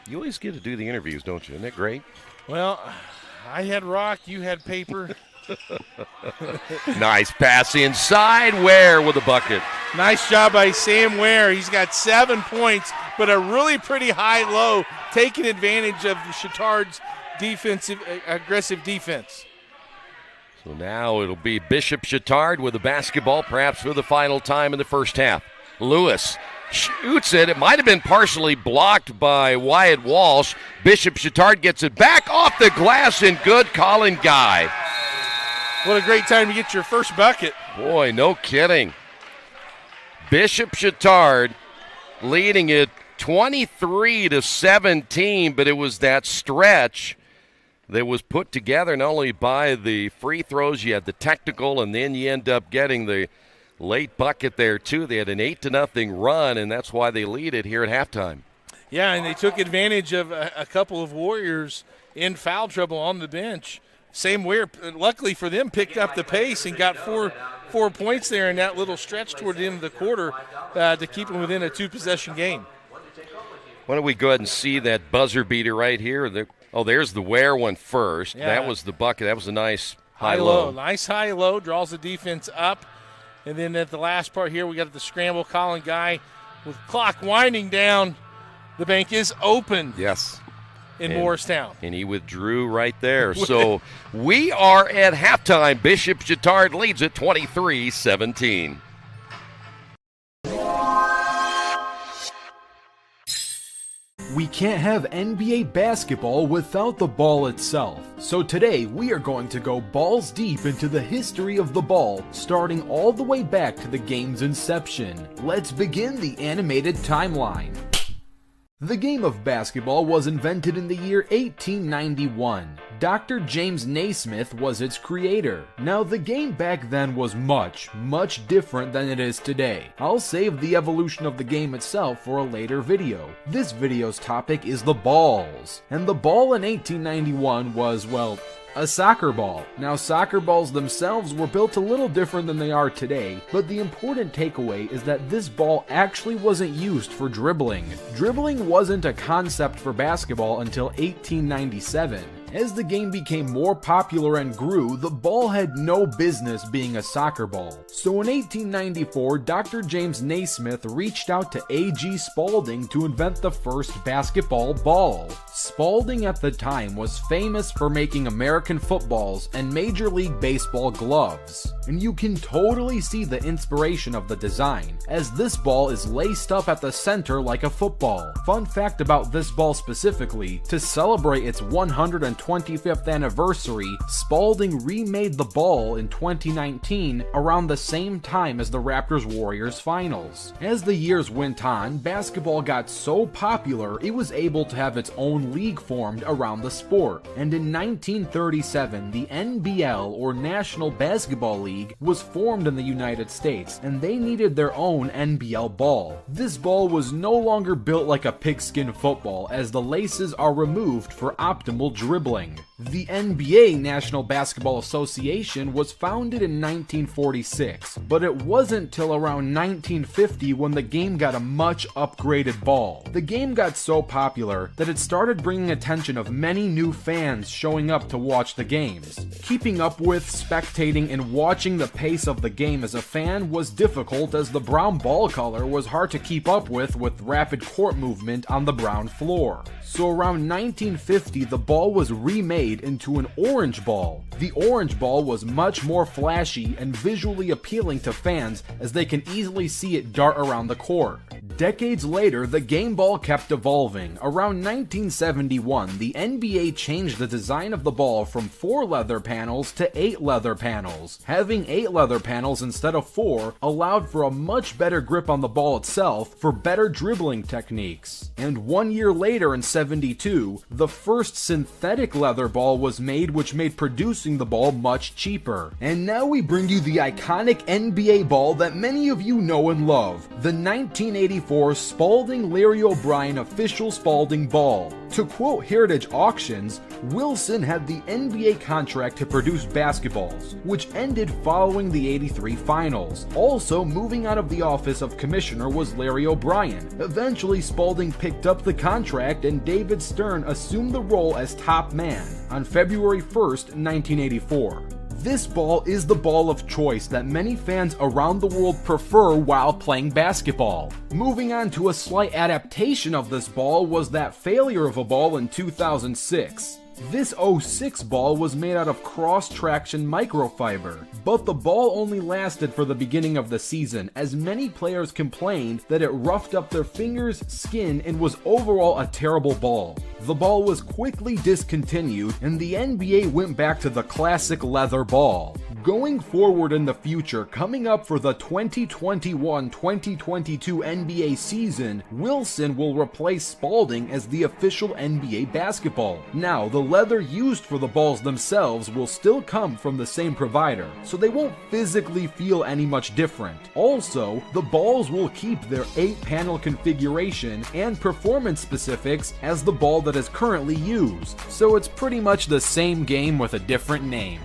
[SPEAKER 1] You always get to do the interviews, don't you? Isn't that great?
[SPEAKER 2] Well, I had rock, you had paper.
[SPEAKER 1] Nice pass inside. Ware with a bucket.
[SPEAKER 2] Nice job by Sam Ware. He's got 7 points, but a really pretty high low, taking advantage of Chatard's aggressive defense.
[SPEAKER 1] So now it'll be Bishop Chatard with the basketball, perhaps for the final time in the first half. Lewis shoots it. It might have been partially blocked by Wyatt Walsh. Bishop Chatard gets it back off the glass, and good. Colin Guy.
[SPEAKER 2] What a great time to get your first bucket.
[SPEAKER 1] Boy, no kidding. Bishop Chatard leading it 23-17, but it was that stretch that was put together not only by the free throws, you had the technical, and then you end up getting the late bucket there too. They had an 8-0 run, and that's why they lead it here at halftime.
[SPEAKER 2] Yeah, and they took advantage of a couple of Warriors in foul trouble on the bench. Sam Ware, luckily for them, picked up the pace and got four points there in that little stretch toward the end of the quarter to keep them within a 2-possession game.
[SPEAKER 1] Why don't we go ahead and see that buzzer beater right here? There's the Ware one first.
[SPEAKER 2] Yeah.
[SPEAKER 1] That was the bucket. That was a nice
[SPEAKER 2] high-low. Nice high-low, draws the defense up. And then at the last part here, we got the scramble. Colin Guy with clock winding down. The bank is open.
[SPEAKER 1] Yes.
[SPEAKER 2] In Morristown.
[SPEAKER 1] And he withdrew right there. So we are at halftime. Bishop Chatard leads at 23-17.
[SPEAKER 11] We can't have NBA basketball without the ball itself. So today we are going to go balls deep into the history of the ball, starting all the way back to the game's inception. Let's begin the animated timeline. The game of basketball was invented in the year 1891. Dr. James Naismith was its creator. Now, the game back then was much different than it is today. I'll save the evolution of the game itself for a later video. This video's topic is the balls. And the ball in 1891 was, well, a soccer ball. Now, soccer balls themselves were built a little different than they are today, but the important takeaway is that this ball actually wasn't used for dribbling. Dribbling wasn't a concept for basketball until 1897. As the game became more popular and grew, the ball had no business being a soccer ball. So in 1894, Dr. James Naismith reached out to A.G. Spalding to invent the first basketball ball. Spalding at the time was famous for making American footballs and Major League Baseball gloves. And you can totally see the inspiration of the design, as this ball is laced up at the center like a football. Fun fact about this ball specifically, to celebrate its 125th anniversary, Spalding remade the ball in 2019 around the same time as the Raptors-Warriors finals. As the years went on, basketball got so popular it was able to have its own league formed around the sport. And in 1937, the NBL, or National Basketball League, was formed in the United States, and they needed their own NBL ball. This ball was no longer built like a pigskin football, as the laces are removed for optimal dribbling. The NBA, National Basketball Association, was founded in 1946, but it wasn't till around 1950 when the game got a much upgraded ball. The game got so popular that it started bringing attention of many new fans showing up to watch the games. Keeping up with, spectating, and watching the pace of the game as a fan was difficult, as the brown ball color was hard to keep up with rapid court movement on the brown floor. So around 1950, the ball was remade into an orange ball. The orange ball was much more flashy and visually appealing to fans, as they can easily see it dart around the court. Decades later, the game ball kept evolving. Around 1971, the NBA changed the design of the ball from 4 leather panels to 8 leather panels. Having 8 leather panels instead of 4 allowed for a much better grip on the ball itself for better dribbling techniques. And 1 year later, in 72, the first synthetic leather ball was made, which made producing the ball much cheaper. And now we bring you the iconic NBA ball that many of you know and love, the 1984 Spalding Larry O'Brien official Spalding ball. To quote Heritage Auctions, Wilson had the NBA contract to produce basketballs, which ended following the '83 finals. Also moving out of the office of commissioner was Larry O'Brien. Eventually, Spalding picked up the contract and David Stern assumed the role as top man on February 1st, 1984. This ball is the ball of choice that many fans around the world prefer while playing basketball. Moving on to a slight adaptation of this ball was that failure of a ball in 2006. This 06 ball was made out of cross-traction microfiber, but the ball only lasted for the beginning of the season, as many players complained that it roughed up their fingers, skin, and was overall a terrible ball. The ball was quickly discontinued, and the NBA went back to the classic leather ball. Going forward in the future, coming up for the 2021-2022 NBA season, Wilson will replace Spalding as the official NBA basketball. Now, the leather used for the balls themselves will still come from the same provider, so they won't physically feel any much different. Also, the balls will keep their 8-panel configuration and performance specifics as the ball that is currently used, so it's pretty much the same game with a different name.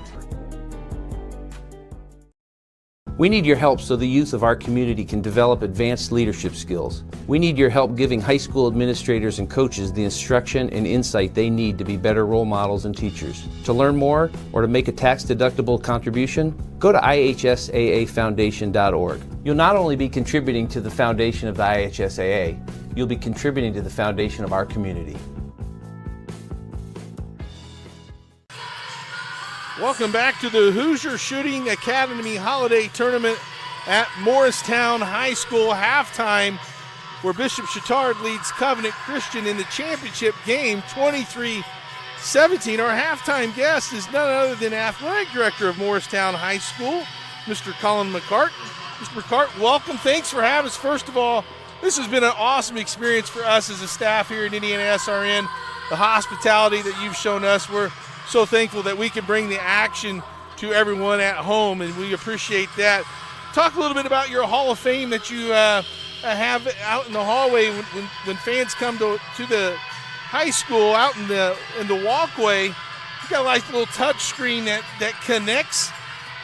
[SPEAKER 12] We need your help so the youth of our community can develop advanced leadership skills. We need your help giving high school administrators and coaches the instruction and insight they need to be better role models and teachers. To learn more or to make a tax-deductible contribution, go to IHSAAFoundation.org. You'll not only be contributing to the foundation of the IHSAA, you'll be contributing to the foundation of our community.
[SPEAKER 2] Welcome back to the Hoosier Shooting Academy Holiday Tournament at Morristown High School halftime, where Bishop Chatard leads Covenant Christian in the championship game 23-17. Our halftime guest is none other than Athletic Director of Morristown High School, Mr. Colin McCart. Mr. McCart, welcome. Thanks for having us. First of all, this has been an awesome experience for us as a staff here at IndianaSRN. The hospitality that you've shown us, we're so thankful that we can bring the action to everyone at home, and we appreciate that. Talk a little bit about your Hall of Fame that you have out in the hallway when fans come to the high school out in the walkway. You got a nice little touch screen that connects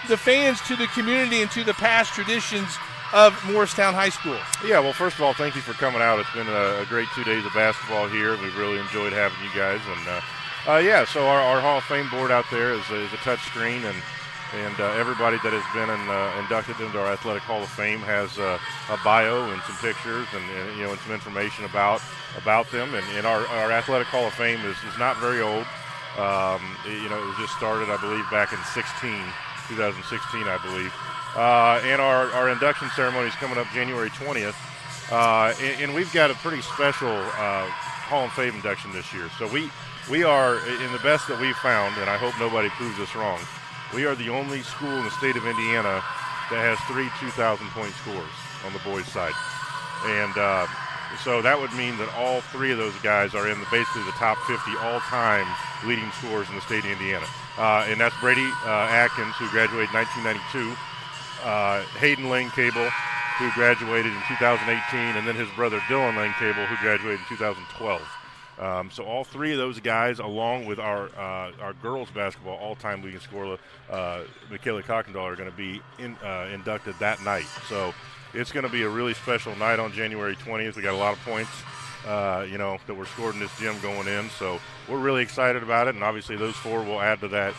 [SPEAKER 2] the fans to the community and to the past traditions of Morristown High School.
[SPEAKER 13] Yeah, well, first of all, thank you for coming out. It's been a great 2 days of basketball here. We've really enjoyed having you guys, and so our Hall of Fame board out there is a touch screen, and everybody that has been inducted into our Athletic Hall of Fame has a bio and some pictures and some information about them. And our Athletic Hall of Fame is not very old. It was just started, I believe, back in 2016, I believe. And our induction ceremony is coming up January 20th. And we've got a pretty special Hall of Fame induction this year. So we are, in the best that we've found, and I hope nobody proves us wrong, we are the only school in the state of Indiana that has 3 2,000-point scores on the boys' side. And so that would mean that all 3 of those guys are in basically the top 50 all-time leading scorers in the state of Indiana. And that's Brady Atkins, who graduated in 1992, Hayden Lane Cable, who graduated in 2018, and then his brother Dylan Lane Cable, who graduated in 2012. So all 3 of those guys, along with our girls basketball all-time leading scorer, Michaela Cockendall, are going to be inducted that night. So it's going to be a really special night on January 20th. We got a lot of points, that were scored in this gym going in. So we're really excited about it, and obviously those 4 will add to that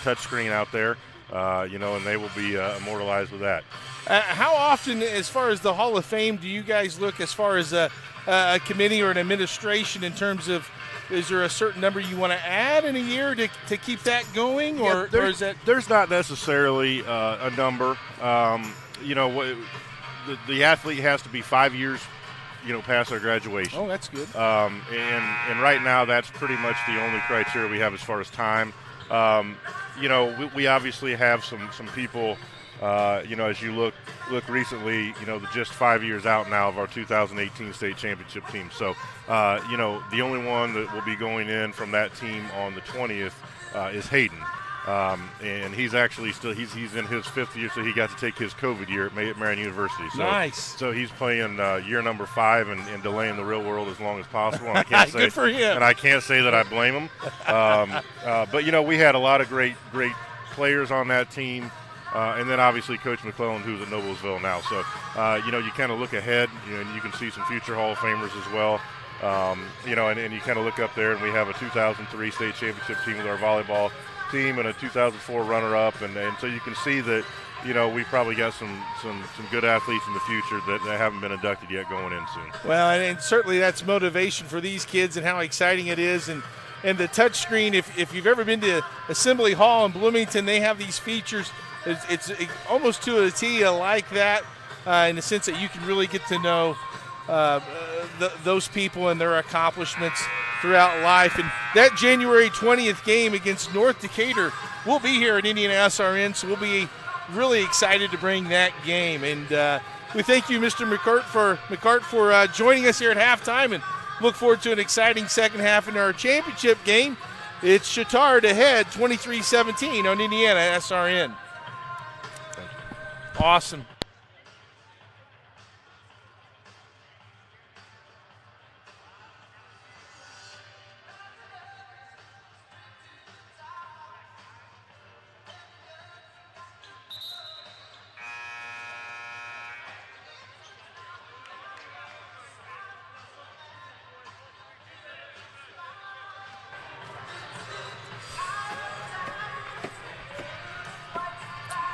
[SPEAKER 13] touch screen out there, and they will be immortalized with that.
[SPEAKER 2] How often, as far as the Hall of Fame, do you guys look as far as a committee or an administration in terms of, is there a certain number you want to add in a year to keep that going, or is that?
[SPEAKER 13] There's not necessarily a number. The athlete has to be 5 years, past their graduation.
[SPEAKER 2] Oh, that's good.
[SPEAKER 13] And right now that's pretty much the only criteria we have as far as time. We obviously have some people. As you look recently, just 5 years out now of our 2018 state championship team. So, the only one that will be going in from that team on the 20th is Hayden. And he's actually he's in his 5th year, so he got to take his COVID year at Marion University. So,
[SPEAKER 2] nice.
[SPEAKER 13] So he's playing year number 5 and delaying the real world as long as possible. And I can't say,
[SPEAKER 2] good for him.
[SPEAKER 13] And I can't say that I blame him. But, we had a lot of great players on that team. And then obviously Coach McClellan, who's at Noblesville now. So, you kind of look ahead, and you can see some future Hall of Famers as well. And you kind of look up there, and we have a 2003 state championship team with our volleyball team and a 2004 runner-up. And so you can see that, we probably got some good athletes in the future that haven't been inducted yet going in soon.
[SPEAKER 2] Well, and certainly that's motivation for these kids and how exciting it is. And the touch screen, if you've ever been to Assembly Hall in Bloomington, they have these features. It's almost to a T like that, in the sense that you can really get to know those people and their accomplishments throughout life. And that January 20th game against North Decatur will be here at IndianaSRN, so we'll be really excited to bring that game. And we thank you, Mr. McCart, for joining us here at halftime, and look forward to an exciting second half in our championship game. It's Chatard ahead, 23-17 on IndianaSRN. Awesome.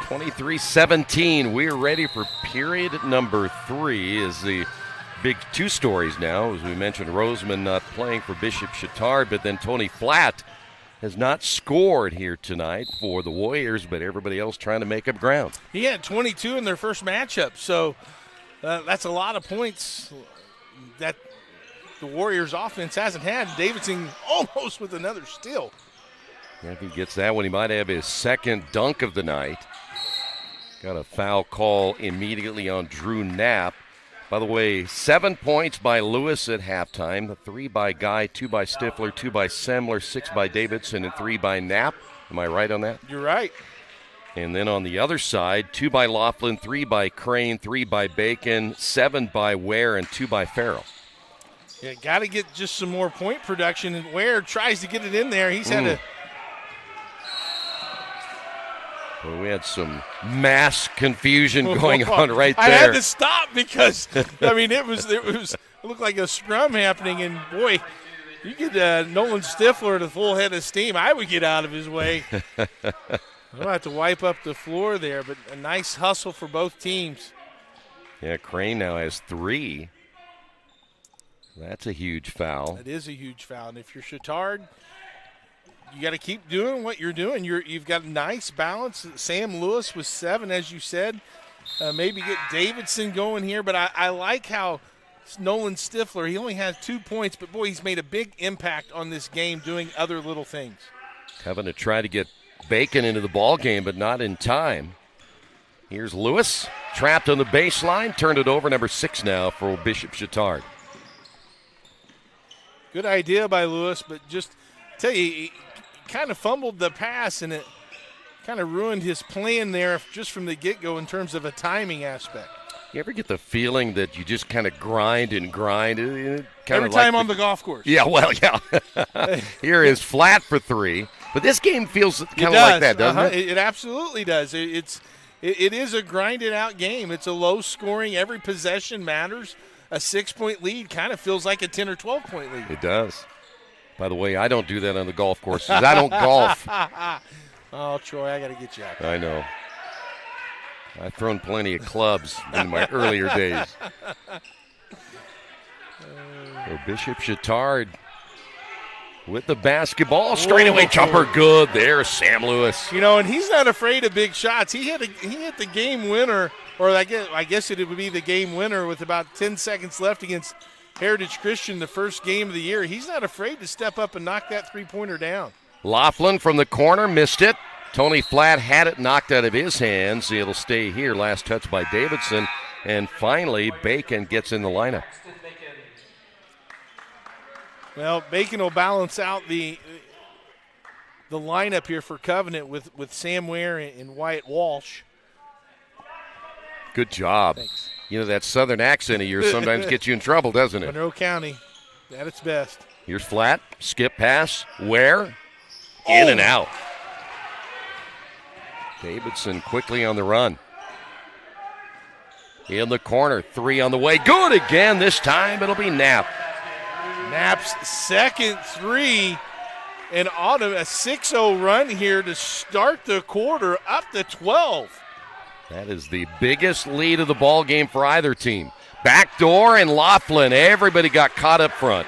[SPEAKER 1] (23-17). We're ready for period number 3. Is the big two stories now. As we mentioned, Roseman not playing for Bishop Chatard, but then Tony Flatt has not scored here tonight for the Warriors, but everybody else trying to make up ground.
[SPEAKER 2] He had 22 in their first matchup, so that's a lot of points that the Warriors offense hasn't had. Davidson almost with another steal.
[SPEAKER 1] Yeah, if he gets that one, he might have his second dunk of the night. Got a foul call immediately on Drew Knapp. By the way, 7 points by Lewis at halftime. 3 by Guy, 2 by Stifler, 2 by Semler, 6 by Davidson, and 3 by Knapp. Am I right on that?
[SPEAKER 2] You're right.
[SPEAKER 1] And then on the other side, 2 by Laughlin, 3 by Crane, 3 by Bacon, 7 by Ware, and 2 by Farrell.
[SPEAKER 2] Yeah, got to get just some more point production. And Ware tries to get it in there. He's had a...
[SPEAKER 1] Well, we had some mass confusion going on right there.
[SPEAKER 2] I had to stop because, I mean, it looked like a scrum happening, and boy, you get Nolan Stifler to full head of steam, I would get out of his way. I'll have to wipe up the floor there, but a nice hustle for both teams.
[SPEAKER 1] Yeah, Crane now has 3. That's a huge foul.
[SPEAKER 2] It is a huge foul, and if you're Chatard, you got to keep doing what you're doing. You've got a nice balance. Sam Lewis with 7, as you said. Maybe get Davidson going here, but I like how Nolan Stifler, he only has 2 points, but boy, he's made a big impact on this game doing other little things.
[SPEAKER 1] Having to try to get Bacon into the ball game, but not in time. Here's Lewis, trapped on the baseline, turned it over, number 6 now for Bishop Chatard.
[SPEAKER 2] Good idea by Lewis, but just tell you, he kind of fumbled the pass, and it kind of ruined his plan there just from the get-go in terms of a timing aspect.
[SPEAKER 1] You ever get the feeling that you just kind of grind and grind?
[SPEAKER 2] Every time on the golf course.
[SPEAKER 1] Yeah, well, yeah. Here is Flat for 3. But this game feels kind of like that, doesn't it?
[SPEAKER 2] It absolutely does. It is a grinded-out game. It's a low-scoring. Every possession matters. A 6-point lead kind of feels like a 10 or 12-point lead.
[SPEAKER 1] It does. By the way, I don't do that on the golf courses. I don't golf.
[SPEAKER 2] Oh, Troy, I got to get you out there.
[SPEAKER 1] I know. I've thrown plenty of clubs in my earlier days. So Bishop Chatard with the basketball. Straightaway jumper good there, Sam Lewis.
[SPEAKER 2] You know, and he's not afraid of big shots. He hit the game winner, or I guess it would be the game winner with about 10 seconds left against Heritage Christian, the first game of the year. He's not afraid to step up and knock that three-pointer down.
[SPEAKER 1] Laughlin from the corner, missed it. Tony Flatt had it knocked out of his hands. It'll stay here. Last touch by Davidson. And finally, Bacon gets in the lineup.
[SPEAKER 2] Well, Bacon will balance out the lineup here for Covenant with Sam Ware and Wyatt Walsh.
[SPEAKER 1] Good job.
[SPEAKER 2] Thanks.
[SPEAKER 1] You know, that southern accent of yours sometimes gets you in trouble, doesn't it?
[SPEAKER 2] Monroe County, at its best.
[SPEAKER 1] Here's Flatt, skip pass, Ware, in and out. Davidson quickly on the run. In the corner, 3 on the way. Good again. This time it'll be Knapp.
[SPEAKER 2] Knapp's second 3, and Autumn, a 6-0 run here to start the quarter, up to 12.
[SPEAKER 1] That is the biggest lead of the ball game for either team. Backdoor and Laughlin. Everybody got caught up front.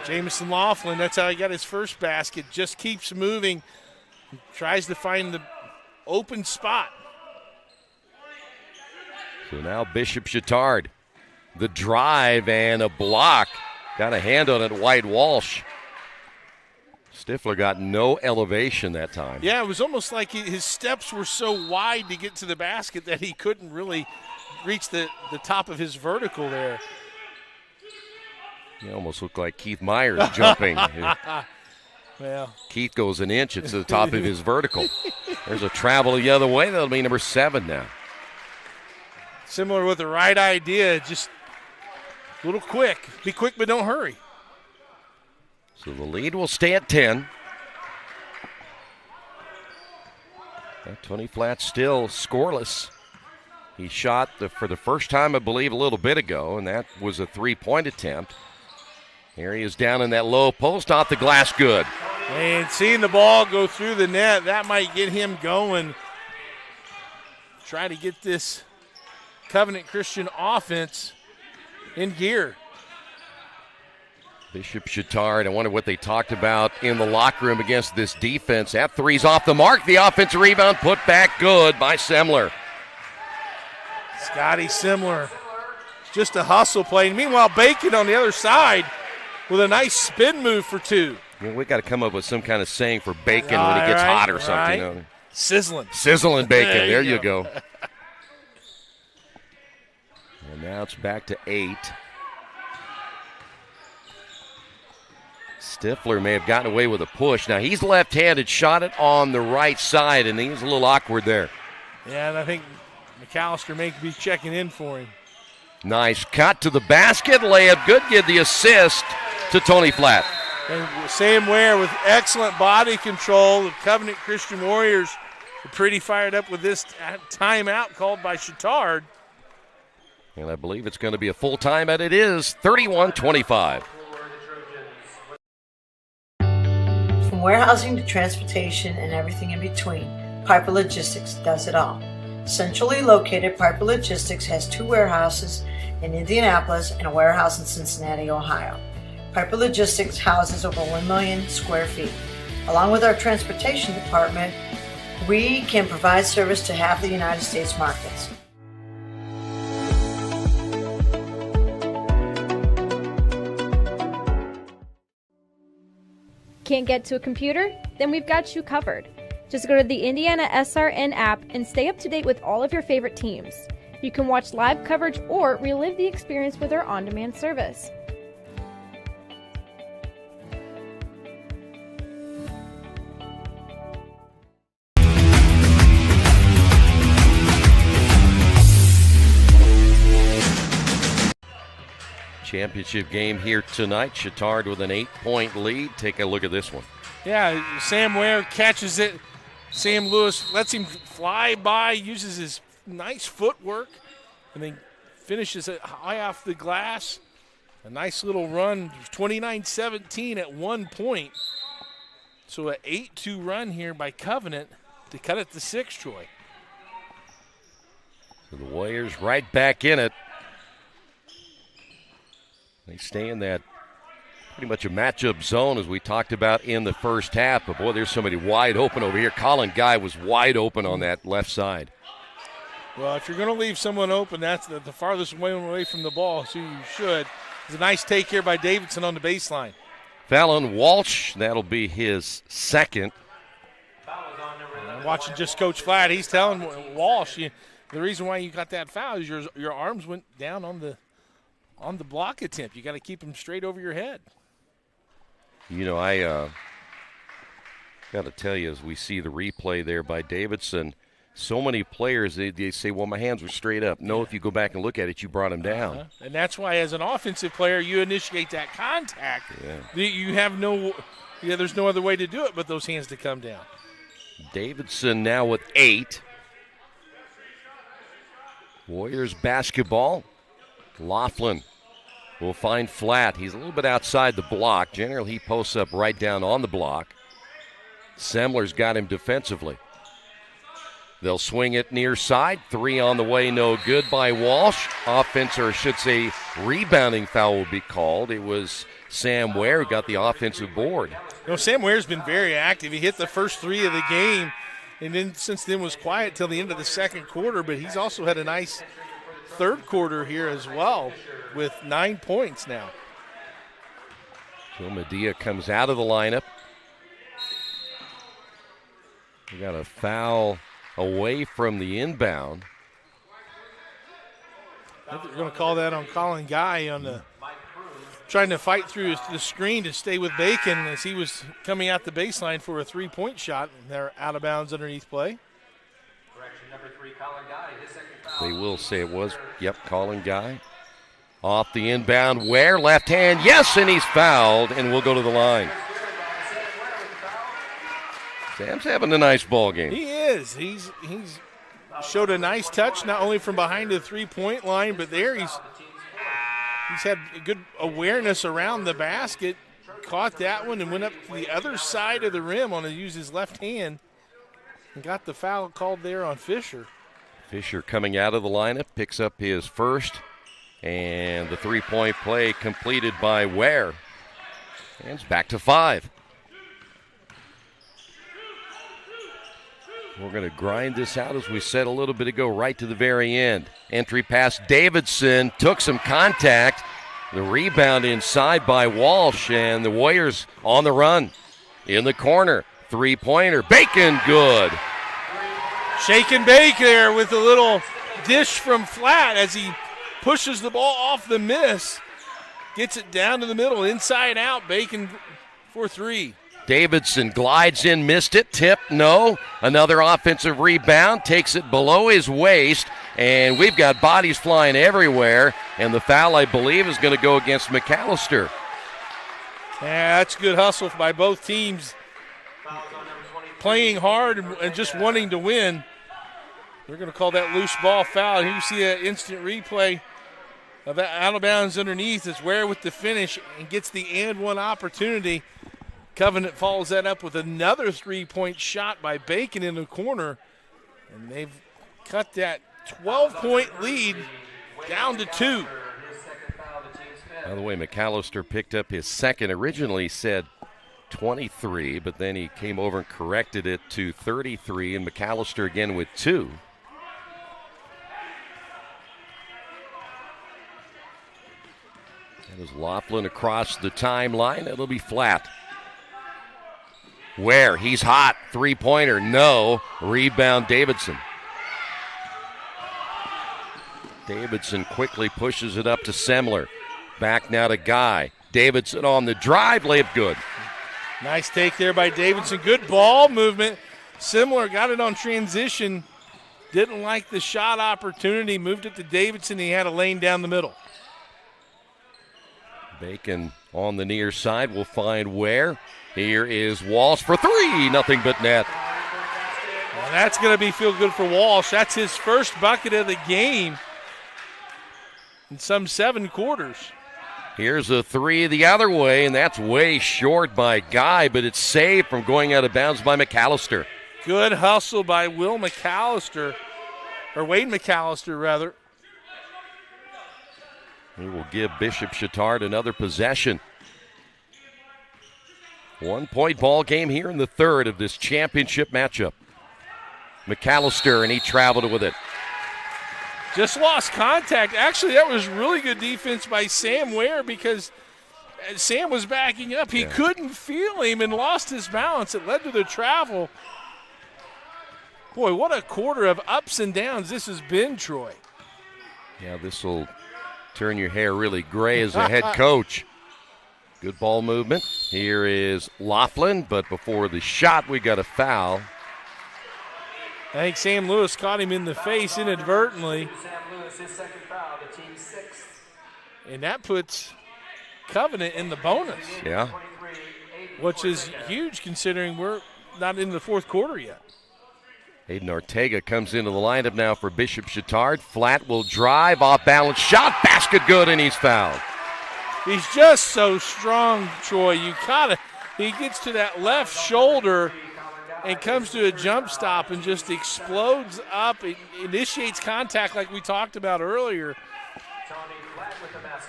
[SPEAKER 2] Jamison Laughlin, that's how he got his first basket. Just keeps moving. Tries to find the open spot.
[SPEAKER 1] So now Bishop Chatard. The drive and a block. Got a hand on it, White Walsh. Stifler got no elevation that time.
[SPEAKER 2] Yeah, it was almost like his steps were so wide to get to the basket that he couldn't really reach the top of his vertical there.
[SPEAKER 1] He almost looked like Keith Myers jumping.
[SPEAKER 2] Well,
[SPEAKER 1] Keith goes an inch. It's the top of his vertical. There's a travel the other way. That'll be number 7 now.
[SPEAKER 2] Similar with the right idea, just a little quick. Be quick, but don't hurry.
[SPEAKER 1] So the lead will stay at 10. Tony Flat still scoreless. He shot for the first time, I believe, a little bit ago, and that was a 3-point attempt. Here he is down in that low post, off the glass, good.
[SPEAKER 2] And seeing the ball go through the net, that might get him going. Try to get this Covenant Christian offense in gear.
[SPEAKER 1] Bishop Chatard, I wonder what they talked about in the locker room against this defense. That three's off the mark. The offensive rebound put back good by Semler.
[SPEAKER 2] Scotty Semler, just a hustle play. Meanwhile, Bacon on the other side with a nice spin move for 2.
[SPEAKER 1] Well, we got to come up with some kind of saying for Bacon when he gets hot or something.
[SPEAKER 2] Right. Sizzling.
[SPEAKER 1] Sizzling Bacon. There you go. And now it's back to 8. Stifler may have gotten away with a push. Now he's left-handed, shot it on the right side, and he's a little awkward there.
[SPEAKER 2] Yeah, and I think McAllister may be checking in for him.
[SPEAKER 1] Nice cut to the basket, layup good, give the assist to Tony Flat.
[SPEAKER 2] And Sam Ware with excellent body control. The Covenant Christian Warriors are pretty fired up with this timeout called by Chatard.
[SPEAKER 1] And I believe it's going to be a full timeout. It is 31-25.
[SPEAKER 4] From warehousing to transportation and everything in between, Piper Logistics does it all. Centrally located, Piper Logistics has 2 warehouses in Indianapolis and a warehouse in Cincinnati, Ohio. Piper Logistics houses over 1 million square feet. Along with our transportation department, we can provide service to half the United States markets.
[SPEAKER 14] Can't get to a computer? Then we've got you covered. Just go to the IndianaSRN app and stay up to date with all of your favorite teams. You can watch live coverage or relive the experience with our on-demand service.
[SPEAKER 1] Championship game here tonight. Chatard with an 8-point lead. Take a look at this one.
[SPEAKER 2] Yeah, Sam Ware catches it. Sam Lewis lets him fly by, uses his nice footwork, and then finishes it high off the glass. A nice little run, 29-17 at 1 point. So an 8-2 run here by Covenant to cut it to 6, Troy.
[SPEAKER 1] So the Warriors right back in it. They stay in that pretty much a matchup zone as we talked about in the first half. But, boy, there's somebody wide open over here. Colin Guy was wide open on that left side.
[SPEAKER 2] Well, if you're going to leave someone open, that's the farthest away from the ball, so you should. It's a nice take here by Davidson on the baseline.
[SPEAKER 1] Fallon Walsh, that'll be his second.
[SPEAKER 2] I'm watching just Coach Flat. He's telling Walsh, the reason why you got that foul is your arms went down on the block attempt. You got to keep them straight over your head.
[SPEAKER 1] You know, I got to tell you, as we see the replay there by Davidson, so many players, they say, well, my hands were straight up. No, if you go back and look at it, you brought them down.
[SPEAKER 2] And that's why, as an offensive player, you initiate that contact.
[SPEAKER 1] Yeah.
[SPEAKER 2] You have there's no other way to do it but those hands to come down.
[SPEAKER 1] Davidson now with 8. Warriors basketball. Laughlin will find Flat. He's a little bit outside the block. Generally, he posts up right down on the block. Semler's got him defensively. They'll swing it near side. 3 on the way, no good by Walsh. Offense, or I should say, rebounding foul will be called. It was Sam Ware who got the offensive board.
[SPEAKER 2] Sam Ware's been very active. He hit the first 3 of the game, and then since then was quiet till the end of the second quarter, but he's also had a nice third quarter here as well with 9 points now.
[SPEAKER 1] So Medea comes out of the lineup. We got a foul away from the inbound.
[SPEAKER 2] I think they're going to call that on Colin Guy on the trying to fight through the screen to stay with Bacon as he was coming out the baseline for a three-point shot. And they're out of bounds underneath play.
[SPEAKER 1] They will say it was, Colin Guy. Off the inbound, Ware, left hand, yes, and he's fouled, and we'll go to the line. Sam's having a nice ball game.
[SPEAKER 2] He is. He's showed a nice touch, not only from behind the three-point line, but there he's had good awareness around the basket, caught that one and went up to the other side of the rim on to use his left hand and got the foul called there on Fisher.
[SPEAKER 1] Fisher coming out of the lineup, picks up his first, and the three-point play completed by Ware. And it's back to 5. We're going to grind this out, as we said a little bit ago, right to the very end. Entry pass, Davidson took some contact. The rebound inside by Walsh, and the Warriors on the run. In the corner, three-pointer, Bacon, good.
[SPEAKER 2] Shake and bake there with a little dish from Flat as he pushes the ball off the miss. Gets it down to the middle, inside out, Bacon for 3.
[SPEAKER 1] Davidson glides in, missed it, tip, no. Another offensive rebound, takes it below his waist, and we've got bodies flying everywhere, and the foul, I believe, is going to go against McAllister.
[SPEAKER 2] Yeah, that's good hustle by both teams. Playing hard and just wanting to win. We're going to call that loose ball foul. Here you see an instant replay of that out of bounds underneath. It's Ware with the finish and gets the and one opportunity. Covenant follows that up with another three-point shot by Bacon in the corner. And they've cut that 12-point lead down to 2.
[SPEAKER 1] By the way, McAllister picked up his second. Originally said 23, but then he came over and corrected it to 33, and McAllister again with 2. That is Laughlin across the timeline. It'll be Flat. Ware, he's hot. Three-pointer, no. Rebound, Davidson. Davidson quickly pushes it up to Semler. Back now to Guy. Davidson on the drive, layup good.
[SPEAKER 2] Nice take there by Davidson. Good ball movement. Semler got it on transition. Didn't like the shot opportunity. Moved it to Davidson. He had a lane down the middle.
[SPEAKER 1] Bacon on the near side will find Ware. Here is Walsh for 3. Nothing but net.
[SPEAKER 2] Well, that's going to be feel good for Walsh. That's his first bucket of the game in some 7 quarters.
[SPEAKER 1] Here's a 3 the other way, and that's way short by Guy, but it's saved from going out of bounds by McAllister.
[SPEAKER 2] Good hustle by Wade McAllister, rather.
[SPEAKER 1] He will give Bishop Chatard another possession. 1-point ball game here in the third of this championship matchup. McAllister, and he traveled with it.
[SPEAKER 2] Just lost contact. Actually, that was really good defense by Sam Ware because Sam was backing up. He couldn't feel him and lost his balance. It led to the travel. Boy, what a quarter of ups and downs this has been, Troy.
[SPEAKER 1] Yeah, this will turn your hair really gray as a head coach. Good ball movement. Here is Laughlin, but before the shot, we got a foul.
[SPEAKER 2] I think Sam Lewis caught him in the face inadvertently.
[SPEAKER 3] Sam Lewis, his second foul, the team's 6th.
[SPEAKER 2] And that puts Covenant in the bonus.
[SPEAKER 1] Yeah.
[SPEAKER 2] Which is huge considering we're not in the fourth quarter yet.
[SPEAKER 1] Aiden Ortega comes into the lineup now for Bishop Chatard. Flat will drive, off balance shot, basket good, and he's fouled.
[SPEAKER 2] He's just so strong, Troy. He gets to that left shoulder and comes to a jump stop and just explodes up. It initiates contact like we talked about earlier.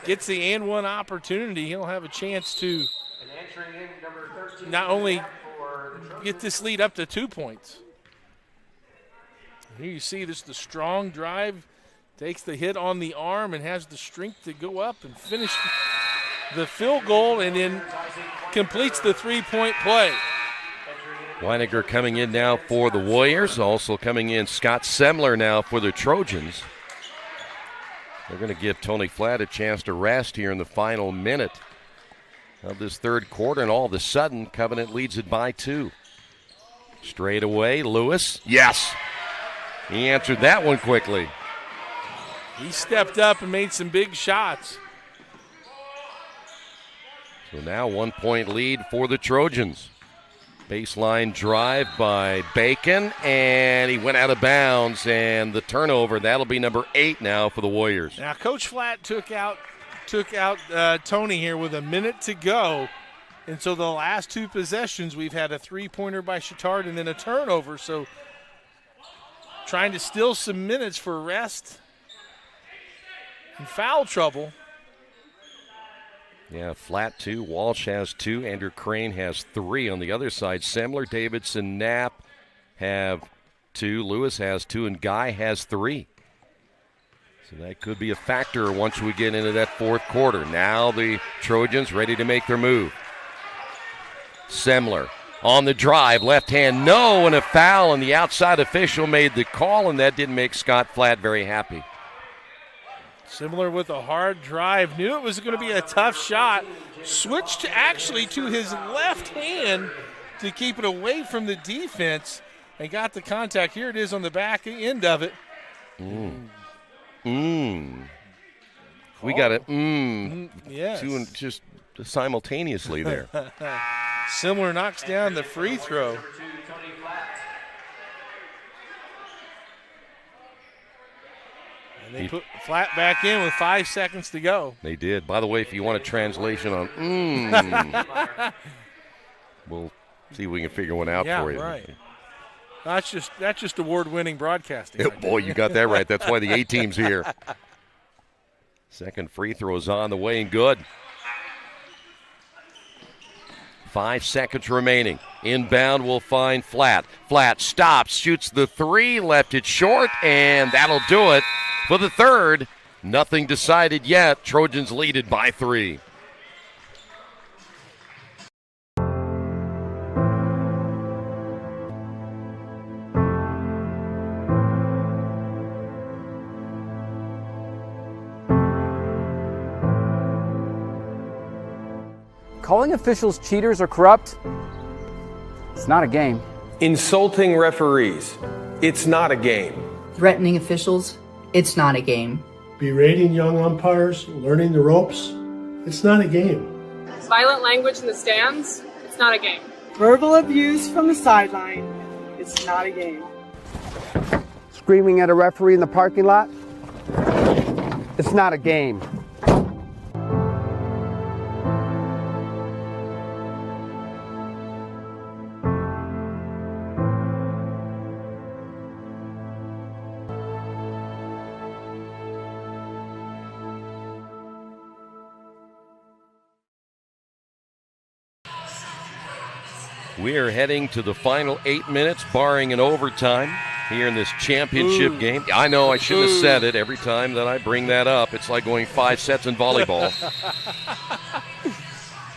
[SPEAKER 2] Gets the and one opportunity. He'll have a chance to not only get this lead up to 2 points. Here you see this, the strong drive, takes the hit on the arm and has the strength to go up and finish the field goal and then completes the 3-point play.
[SPEAKER 1] Weininger coming in now for the Warriors. Also coming in Scott Semler now for the Trojans. They're going to give Tony Flatt a chance to rest here in the final minute of this third quarter, and all of a sudden, Covenant leads it by 2. Straight away, Lewis. Yes! He answered that one quickly.
[SPEAKER 2] He stepped up and made some big shots.
[SPEAKER 1] So now 1-point lead for the Trojans. Baseline drive by Bacon, and he went out of bounds, and the turnover, that'll be number 8 now for the Warriors.
[SPEAKER 2] Now, Coach Flatt took out Tony here with a minute to go, and so the last 2 possessions we've had a 3-pointer by Chatard and then a turnover, so trying to steal some minutes for rest and foul trouble.
[SPEAKER 1] Yeah, Flatt 2, Walsh has 2, Andrew Crane has 3 on the other side. Semler, Davidson, Knapp have 2, Lewis has 2, and Guy has 3. So that could be a factor once we get into that fourth quarter. Now the Trojans ready to make their move. Semler on the drive, left hand, no, and a foul, and the outside official made the call, and that didn't make Scott Flatt very happy.
[SPEAKER 2] Similar with a hard drive. Knew it was going to be a tough shot. Switched actually to his left hand to keep it away from the defense and got the contact. Here it is on the back end of it.
[SPEAKER 1] We got it.
[SPEAKER 2] Yes.
[SPEAKER 1] 2 just simultaneously there.
[SPEAKER 2] Semler knocks down the free throw. And they put Flatt back in with 5 seconds to go.
[SPEAKER 1] They did. By the way, if you want a translation on we'll see if we can figure one out for you.
[SPEAKER 2] Yeah, right. That's just award-winning broadcasting.
[SPEAKER 1] Oh, boy, you got that right. That's why the A-team's here. Second free throw is on the way and good. 5 seconds remaining. Inbound will find Flatt. Flatt stops, shoots the 3, left it short, and that'll do it for the third. Nothing decided yet. Trojans lead it by 3.
[SPEAKER 15] Calling officials cheaters or corrupt, it's not a game.
[SPEAKER 16] Insulting referees, it's not a game.
[SPEAKER 17] Threatening officials, it's not a game.
[SPEAKER 18] Berating young umpires, learning the ropes, it's not a game.
[SPEAKER 19] Violent language in the stands, it's not a game.
[SPEAKER 20] Verbal abuse from the sideline, it's not a game.
[SPEAKER 21] Screaming at a referee in the parking lot, it's not a game.
[SPEAKER 1] We are heading to the final 8 minutes, barring an overtime here in this championship game. I know I shouldn't have said it. Every time that I bring that up, it's like going 5 sets in volleyball.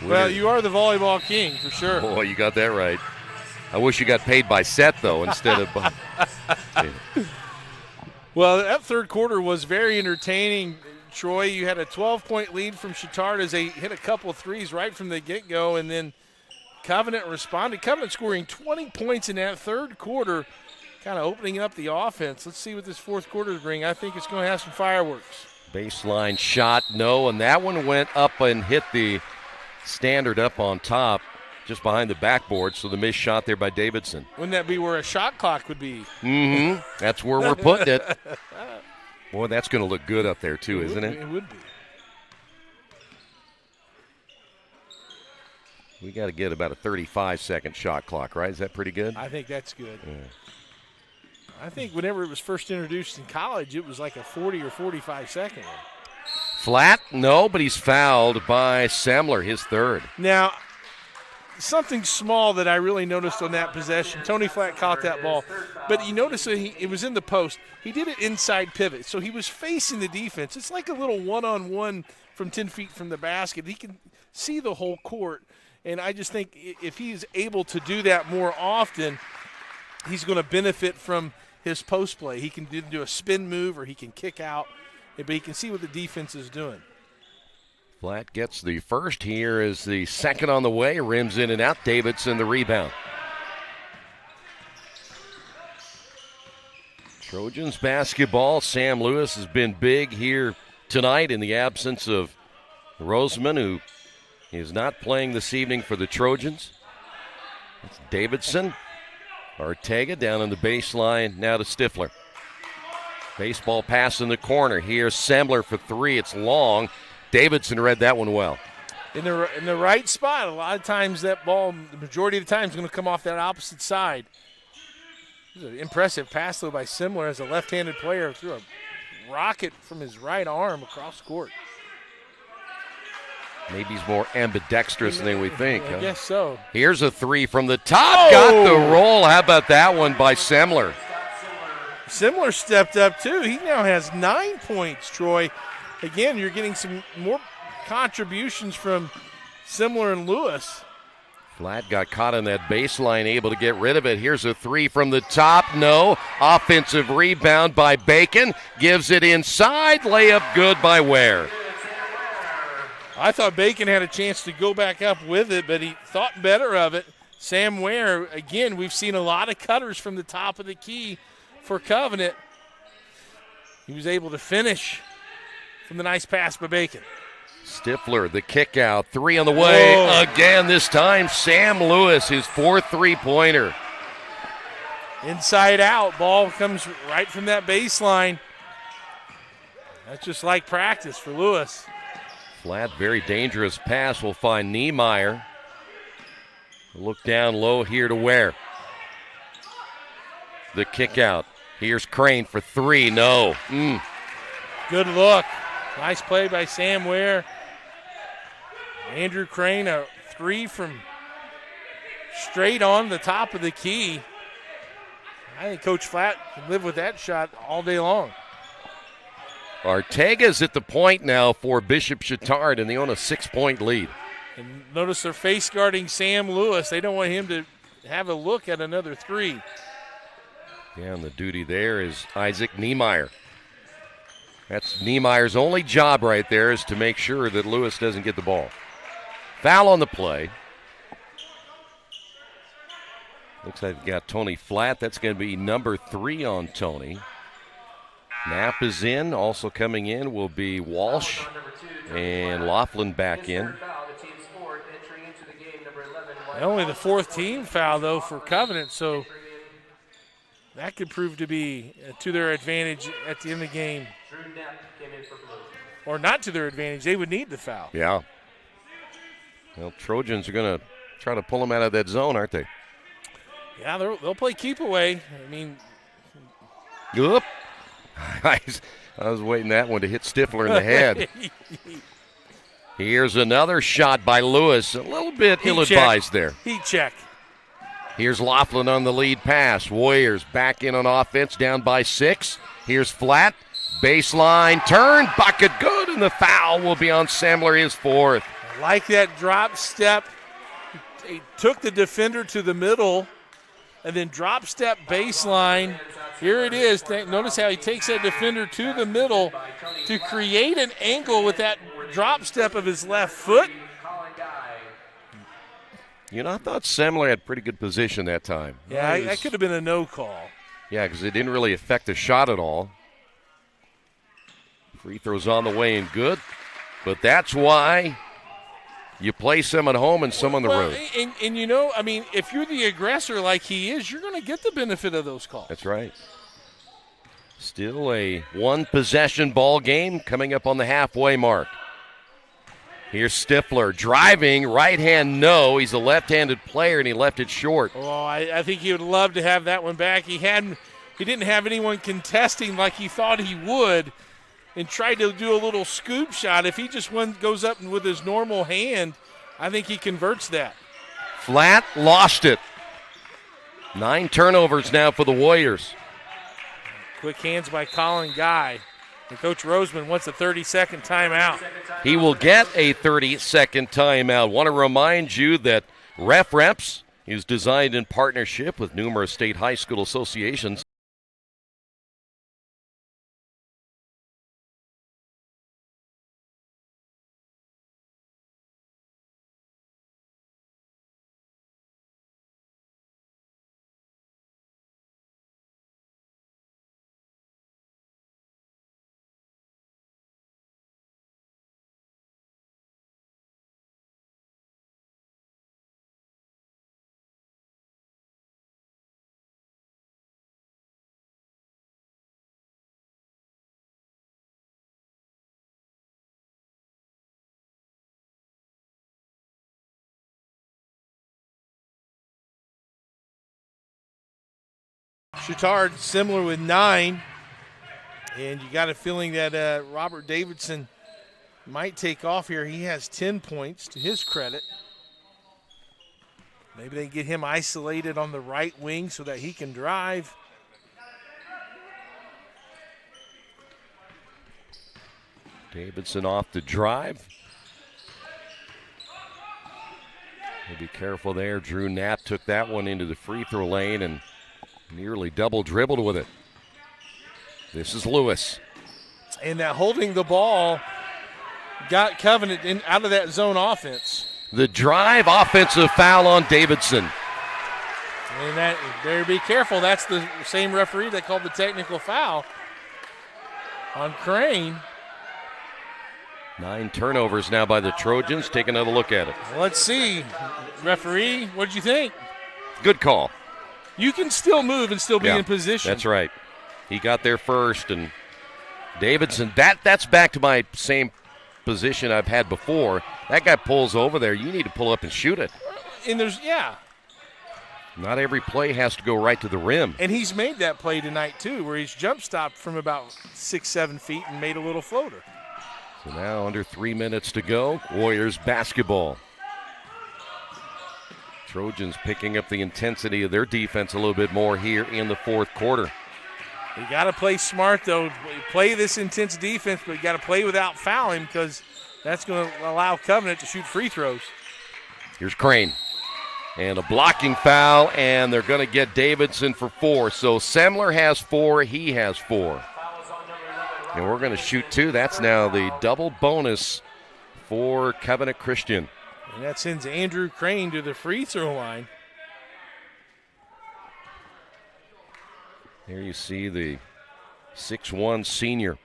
[SPEAKER 2] Well, you are the volleyball king for sure.
[SPEAKER 1] Boy, you got that right. I wish you got paid by set, though, instead of
[SPEAKER 2] Well, that third quarter was very entertaining, Troy. You had a 12-point lead from Chatard as they hit a couple of threes right from the get-go, and then Covenant responded. Covenant scoring 20 points in that third quarter, kind of opening up the offense. Let's see what this fourth quarter brings. I think it's going to have some fireworks.
[SPEAKER 1] Baseline shot, no, and that one went up and hit the standard up on top, just behind the backboard, so the missed shot there by Davidson.
[SPEAKER 2] Wouldn't that be where a shot clock would be?
[SPEAKER 1] Mm-hmm. That's where we're putting it. Boy, that's going to look good up there, too, isn't it?
[SPEAKER 2] It would be.
[SPEAKER 1] We got to get about a 35-second shot clock, right? Is that pretty good?
[SPEAKER 2] I think that's good.
[SPEAKER 1] Yeah.
[SPEAKER 2] I think whenever it was first introduced in college, it was like a 40 or 45-second one.
[SPEAKER 1] Flatt? No, but he's fouled by Semler, his third.
[SPEAKER 2] Now, something small that I really noticed on that possession, Tony Flatt caught that ball, but you notice that it was in the post. He did it inside pivot, so he was facing the defense. It's like a little one-on-one from 10 feet from the basket. He can see the whole court. And I just think if he's able to do that more often, he's going to benefit from his post play. He can do a spin move or he can kick out, but he can see what the defense is doing.
[SPEAKER 1] Flat gets the first. Here is the second on the way. Rims in and out. Davidson the rebound. Trojans basketball. Sam Lewis has been big here tonight in the absence of Roseman, who is not playing this evening for the Trojans. It's Davidson. Ortega down on the baseline. Now to Stifler. Baseball pass in the corner. Here's Sembler for three. It's long. Davidson read that one well.
[SPEAKER 2] In the right spot. A lot of times that ball, the majority of the time, is going to come off that opposite side. This is an impressive pass, though, by Sembler as a left-handed player. Threw a rocket from his right arm across court.
[SPEAKER 1] Maybe he's more ambidextrous than we think.
[SPEAKER 2] I guess so.
[SPEAKER 1] Here's a three from the top. Got the roll. How about that one by Sembler?
[SPEAKER 2] Sembler stepped up, too. He now has 9 points, Troy. Again, you're getting some more contributions from Sembler and Lewis.
[SPEAKER 1] Flat got caught on that baseline, able to get rid of it. Here's a three from the top. No. Offensive rebound by Bacon. Gives it inside. Layup good by Ware.
[SPEAKER 2] I thought Bacon had a chance to go back up with it, but he thought better of it. Sam Ware, again, we've seen a lot of cutters from the top of the key for Covenant. He was able to finish from the nice pass by Bacon.
[SPEAKER 1] Stifler, the kick out. Three on the way. Whoa. Again, this time Sam Lewis, his fourth three-pointer.
[SPEAKER 2] Inside out. Ball comes right from that baseline. That's just like practice for Lewis.
[SPEAKER 1] Flat, very dangerous pass. Will find Niemeyer. Look down low here to Ware. The kick out. Here's Crane for three. No.
[SPEAKER 2] Good look. Nice play by Sam Ware. Andrew Crane, a three from straight on the top of the key. I think Coach Flat can live with that shot all day long.
[SPEAKER 1] Ortega's at the point now for Bishop Chatard, and they own a 6-point lead.
[SPEAKER 2] And notice they're face guarding Sam Lewis. They don't want him to have a look at another three.
[SPEAKER 1] Yeah, and the duty there is Isaac Niemeyer. That's Niemeyer's only job right there, is to make sure that Lewis doesn't get the ball. Foul on the play. Looks like we've got Tony Flat. That's going to be number 3 on Tony. Knapp is in. Also coming in will be Walsh and Laughlin back in.
[SPEAKER 2] Only the fourth team foul, though, for Covenant, so that could prove to be to their advantage at the end of the game. Or not to their advantage. They would need the foul.
[SPEAKER 1] Yeah. Well, Trojans are going to try to pull them out of that zone, aren't they?
[SPEAKER 2] Yeah, they'll play keep away. I mean.
[SPEAKER 1] Oop. I was waiting that one to hit Stifler in the head. Here's another shot by Lewis. A little bit ill-advised there.
[SPEAKER 2] Heat check.
[SPEAKER 1] Here's Laughlin on the lead pass. Warriors back in on offense, down by 6. Here's Flat. Baseline turn. Bucket good, and the foul will be on Sembler, his 4th.
[SPEAKER 2] I like that drop step. He took the defender to the middle, and then drop step baseline. Here it is. Notice how he takes that defender to the middle to create an angle with that drop step of his left foot.
[SPEAKER 1] You know, I thought Sembler had pretty good position that time.
[SPEAKER 2] Yeah, that could have been a no call.
[SPEAKER 1] Yeah, because it didn't really affect the shot at all. Free throws on the way and good. But that's why you play some at home and some on the road.
[SPEAKER 2] And you know, I mean, if you're the aggressor like he is, you're going to get the benefit of those calls.
[SPEAKER 1] That's right. Still a one-possession ball game coming up on the halfway mark. Here's Stifler driving, right hand no. He's a left-handed player, and he left it short.
[SPEAKER 2] Oh, I think he would love to have that one back. He didn't have anyone contesting like he thought he would, and tried to do a little scoop shot. If he just goes up with his normal hand, I think he converts that.
[SPEAKER 1] Flat lost it. 9 turnovers now for the Warriors.
[SPEAKER 2] Quick hands by Colin Guy. And Coach Roseman wants a 30-second timeout.
[SPEAKER 1] He will get a 30-second timeout. Want to remind you that Ref Reps is designed in partnership with numerous state high school associations.
[SPEAKER 2] Chatard similar with 9. And you got a feeling that Robert Davidson might take off here. He has 10 points to his credit. Maybe they get him isolated on the right wing so that he can drive.
[SPEAKER 1] Davidson off the drive. Be careful there. Drew Knapp took that one into the free throw lane and nearly double dribbled with it. This is Lewis.
[SPEAKER 2] And that holding the ball got Covenant out of that zone offense.
[SPEAKER 1] The drive, offensive foul on Davidson.
[SPEAKER 2] And that, better be careful. That's the same referee that called the technical foul on Crane.
[SPEAKER 1] 9 turnovers now by the Trojans. Take another look at it.
[SPEAKER 2] Let's see. Referee, what did you think?
[SPEAKER 1] Good call.
[SPEAKER 2] You can still move and still be in position.
[SPEAKER 1] That's right. He got there first, and Davidson, that's back to my same position I've had before. That guy pulls over there. You need to pull up and shoot it.
[SPEAKER 2] And
[SPEAKER 1] not every play has to go right to the rim.
[SPEAKER 2] And he's made that play tonight, too, where he's jump stopped from about 6-7 feet and made a little floater.
[SPEAKER 1] So now under 3 minutes to go, Warriors basketball. Trojans picking up the intensity of their defense a little bit more here in the fourth quarter.
[SPEAKER 2] You got to play smart, though. Play this intense defense, but you got to play without fouling because that's going to allow Covenant to shoot free throws.
[SPEAKER 1] Here's Crane. And a blocking foul, and they're going to get Davidson for 4. So Semler has 4, he has 4. And we're going to shoot 2. That's now the double bonus for Covenant Christian.
[SPEAKER 2] And that sends Andrew Crane to the free throw line.
[SPEAKER 1] Here you see the 6'1" senior.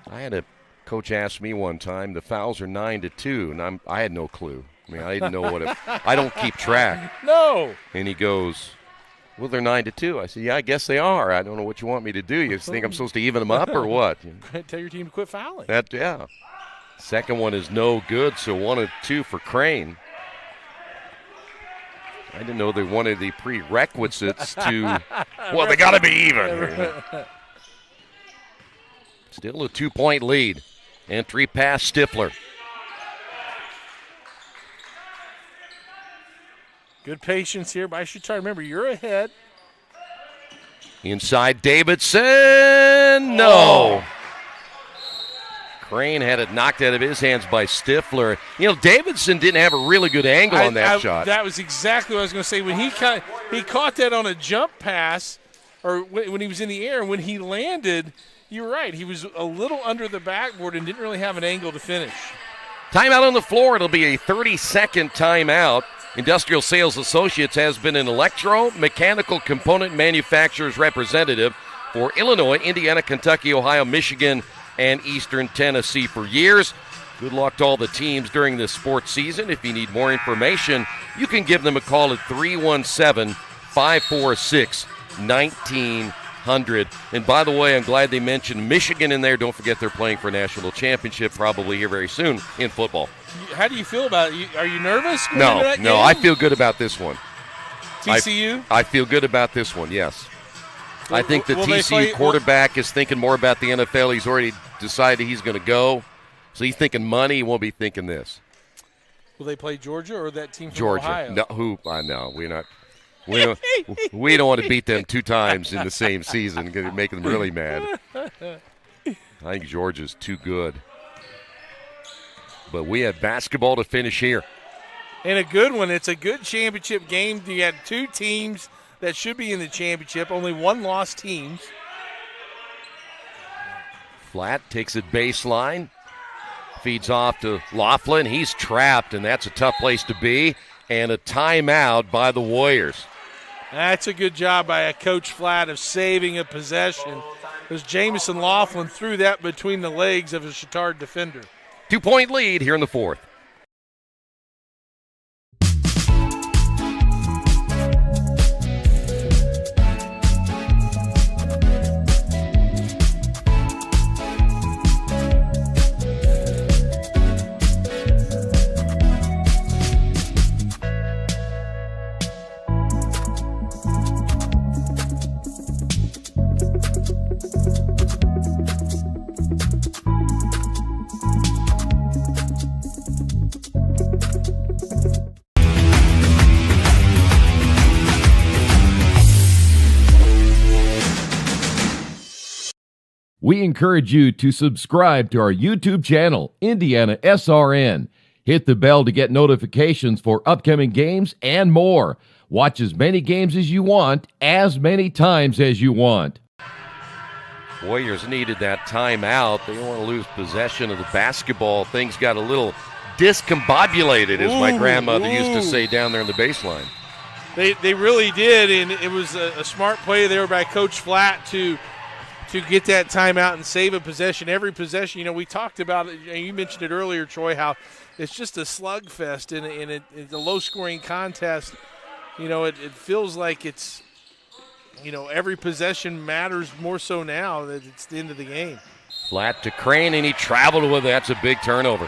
[SPEAKER 1] I had a coach ask me one time, the fouls are 9-2, and I had no clue. I mean, I didn't know what it. I don't keep track.
[SPEAKER 2] No.
[SPEAKER 1] And he goes, well, they're 9-2. I said, yeah, I guess they are. I don't know what you want me to do. You think I'm supposed to even them up or what?
[SPEAKER 2] Tell your team to quit fouling.
[SPEAKER 1] Yeah. Second one is no good, so 1 of 2 for Crane. I didn't know they wanted the prerequisites to, well, they got to be even. Still a 2-point lead. Entry pass, Stifler.
[SPEAKER 2] Good patience here by Chatard. Remember, you're ahead.
[SPEAKER 1] Inside Davidson. No. Crane had it knocked out of his hands by Stifler. You know, Davidson didn't have a really good angle on that shot.
[SPEAKER 2] That was exactly what I was going to say. When he caught that on a jump pass, or when he was in the air, and when he landed, you're right. He was a little under the backboard and didn't really have an angle to finish.
[SPEAKER 1] Timeout on the floor. It'll be a 30-second timeout. Industrial Sales Associates has been an electro-mechanical component manufacturer's representative for Illinois, Indiana, Kentucky, Ohio, Michigan, and Eastern Tennessee for years. Good luck to all the teams during this sports season. If you need more information, you can give them a call at 317-546-1900. And by the way, I'm glad they mentioned Michigan in there. Don't forget they're playing for a national championship probably here very soon in football.
[SPEAKER 2] How do you feel about it? Are you nervous?
[SPEAKER 1] No, I feel good about this one.
[SPEAKER 2] TCU?
[SPEAKER 1] I feel good about this one, yes. I think the TCU quarterback is thinking more about the NFL. He's already decided he's going to go. So he's thinking money. He won't be thinking this.
[SPEAKER 2] Will they play Georgia or that team from
[SPEAKER 1] Georgia.
[SPEAKER 2] Ohio?
[SPEAKER 1] No, I know. We're not. We don't want to beat them 2 times in the same season, because it make them really mad. I think Georgia's too good. But we have basketball to finish here.
[SPEAKER 2] And a good one. It's a good championship game. You had 2 teams that should be in the championship, only 1 lost teams.
[SPEAKER 1] Flat takes it baseline, feeds off to Laughlin. He's trapped, and that's a tough place to be. And a timeout by the Warriors.
[SPEAKER 2] That's a good job by a Coach Flat of saving a possession, because Jamison Laughlin threw that between the legs of a Chatard defender.
[SPEAKER 1] 2-point lead here in the 4th.
[SPEAKER 5] We encourage you to subscribe to our YouTube channel, IndianaSRN. Hit the bell to get notifications for upcoming games and more. Watch as many games as you want, as many times as you want.
[SPEAKER 1] Warriors needed that timeout. They don't want to lose possession of the basketball. Things got a little discombobulated, as my grandmother used to say down there in the baseline.
[SPEAKER 2] They really did, and it was a smart play there by Coach Flat to get that timeout and save a possession. Every possession, we talked about it, and you mentioned it earlier, Troy, how it's just a slugfest and it's a low-scoring contest. It feels like it's, every possession matters more so now that it's the end of the game.
[SPEAKER 1] Flat to Crane, and he traveled with it. That's a big turnover.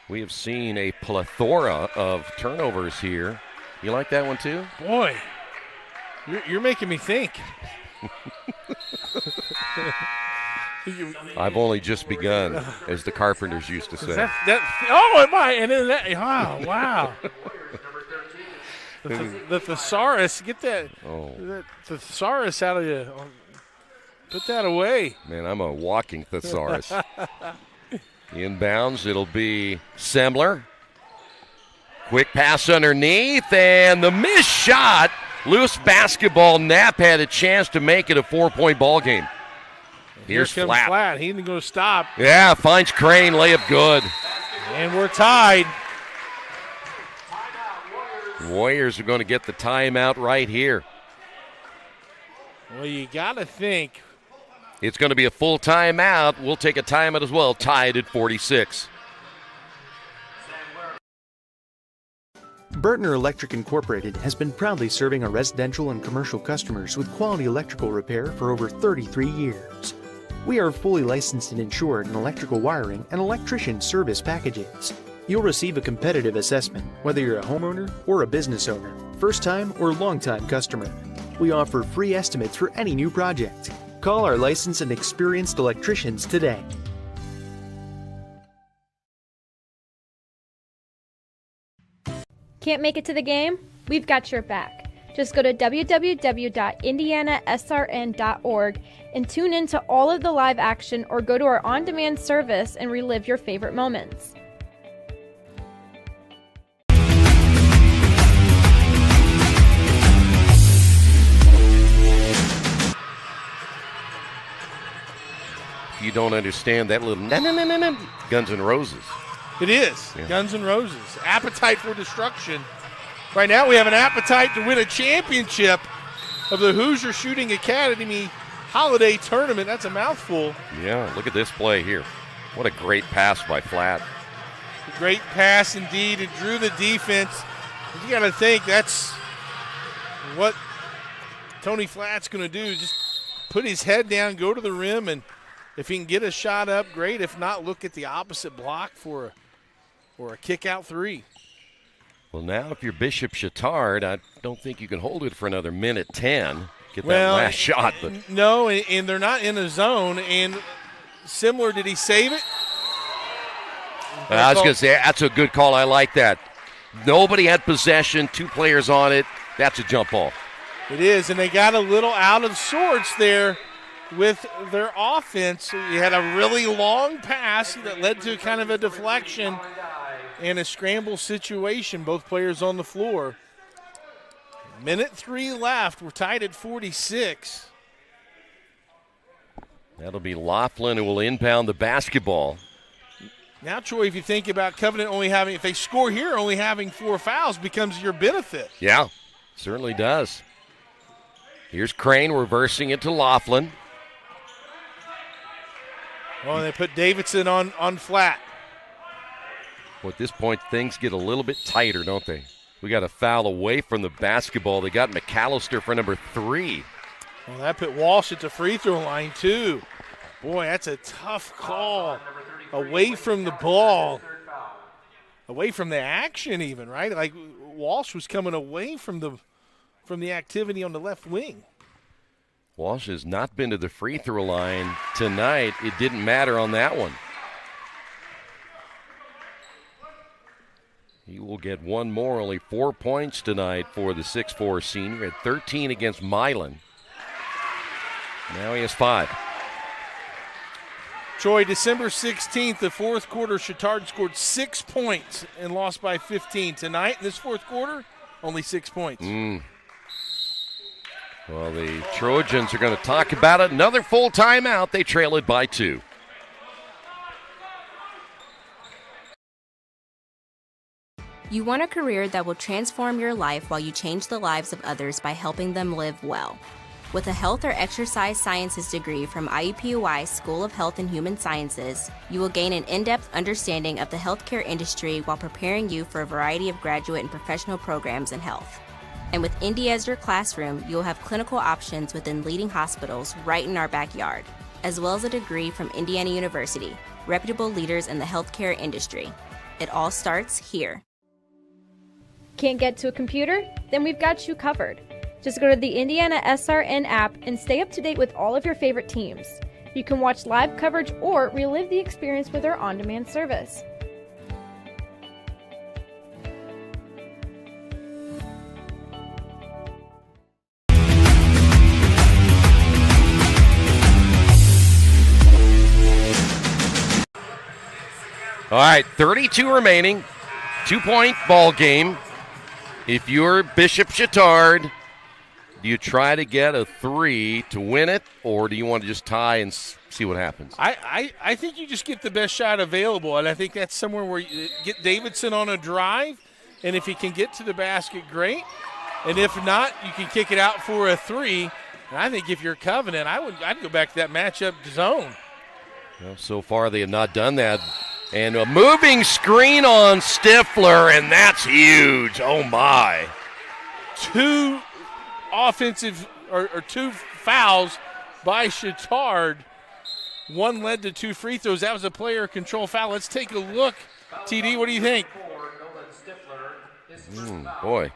[SPEAKER 1] We have seen a plethora of turnovers here. You like that one too?
[SPEAKER 2] Boy, you're making me think.
[SPEAKER 1] I've only just begun, as the Carpenters used to say.
[SPEAKER 2] Am I? And then that. Oh, wow. The thesaurus, get that thesaurus out of you. Put that away.
[SPEAKER 1] Man, I'm a walking thesaurus. Inbounds, it'll be Semler. Quick pass underneath, and the missed shot. Loose basketball. Knapp had a chance to make it a 4-point ball game. Here's
[SPEAKER 2] Here comes Flat. He ain't going to stop.
[SPEAKER 1] Yeah, finds Crane. Layup good.
[SPEAKER 2] And we're tied.
[SPEAKER 1] Warriors are going to get the timeout right here.
[SPEAKER 2] Well, you got to think.
[SPEAKER 1] It's going to be a full timeout. We'll take a timeout as well, tied at 46.
[SPEAKER 22] Burtner Electric Incorporated has been proudly serving our residential and commercial customers with quality electrical repair for over 33 years. We are fully licensed and insured in electrical wiring and electrician service packages. You'll receive a competitive assessment, whether you're a homeowner or a business owner, first-time or long-time customer. We offer free estimates for any new project. Call our licensed and experienced electricians today.
[SPEAKER 14] Can't make it to the game? We've got your back. Just go to www.IndianaSRN.org and tune in to all of the live action, or go to our on-demand service and relive your favorite moments.
[SPEAKER 1] If you don't understand that little Guns N' Roses.
[SPEAKER 2] It is.
[SPEAKER 1] Yeah.
[SPEAKER 2] Guns N' Roses. Appetite for destruction. Right now we have an appetite to win a championship of the Hoosier Shooting Academy Holiday Tournament. That's a mouthful.
[SPEAKER 1] Yeah, look at this play here. What a great pass by Flat.
[SPEAKER 2] Great pass indeed. It drew the defense. You got to think that's what Tony Flat's going to do. Just put his head down, go to the rim, and if he can get a shot up, great. If not, look at the opposite block for a kick-out three.
[SPEAKER 1] Well, now if you're Bishop Chatard, I don't think you can hold it for another minute 10. Get that last shot. But
[SPEAKER 2] no, and they're not in a zone. And similar, did he save it?
[SPEAKER 1] I was going to say, that's a good call. I like that. Nobody had possession, 2 players on it. That's a jump ball.
[SPEAKER 2] It is, and they got a little out of sorts there with their offense. You had a really long pass that led to kind of a deflection and a scramble situation, both players on the floor. Minute 3 left. We're tied at 46.
[SPEAKER 1] That'll be Laughlin who will inbound the basketball.
[SPEAKER 2] Now, Troy, if you think about Covenant only having, if they score here, only having 4 fouls becomes your benefit.
[SPEAKER 1] Yeah, certainly does. Here's Crane reversing it to Laughlin.
[SPEAKER 2] Oh, and they put Davidson on flat.
[SPEAKER 1] Well, at this point, things get a little bit tighter, don't they? We got a foul away from the basketball. They got McAllister for number 3.
[SPEAKER 2] Well, that put Walsh at the free throw line, too. Boy, that's a tough call. Away from the ball. Away from the action even, right? Like Walsh was coming away from the activity on the left wing.
[SPEAKER 1] Walsh has not been to the free throw line tonight. It didn't matter on that one. He will get one more, only 4 points tonight for the 6'4 senior. At 13 against Milan. Now he has 5.
[SPEAKER 2] Troy, December 16th, the fourth quarter, Chatard scored 6 points and lost by 15. Tonight, in this fourth quarter, only 6 points.
[SPEAKER 1] Well, the Trojans are going to talk about it. Another full timeout. They trail it by 2.
[SPEAKER 6] You want a career that will transform your life while you change the lives of others by helping them live well. With a health or exercise sciences degree from IUPUI School of Health and Human Sciences, you will gain an in-depth understanding of the healthcare industry while preparing you for a variety of graduate and professional programs in health. And with Indy as your classroom, you will have clinical options within leading hospitals right in our backyard, as well as a degree from Indiana University, reputable leaders in the healthcare industry. It all starts here.
[SPEAKER 14] Can't get to a computer? Then we've got you covered. Just go to the IndianaSRN app and stay up to date with all of your favorite teams. You can watch live coverage or relive the experience with our on-demand service.
[SPEAKER 1] All right, 32 remaining. 2-point ball game. If you're Bishop Chatard, do you try to get a 3 to win it, or do you want to just tie and see what happens?
[SPEAKER 2] I think you just get the best shot available, and I think that's somewhere where you get Davidson on a drive, and if he can get to the basket, great. And if not, you can kick it out for a 3. And I think if you're Covenant, I'd go back to that matchup zone.
[SPEAKER 1] Well, so far they have not done that. And a moving screen on Stifler, and that's huge. Oh, my.
[SPEAKER 2] 2 offensive or 2 fouls by Chatard. 1 led to 2 free throws. That was a player control foul. Let's take a look. TD, what do you think?
[SPEAKER 1] Boy,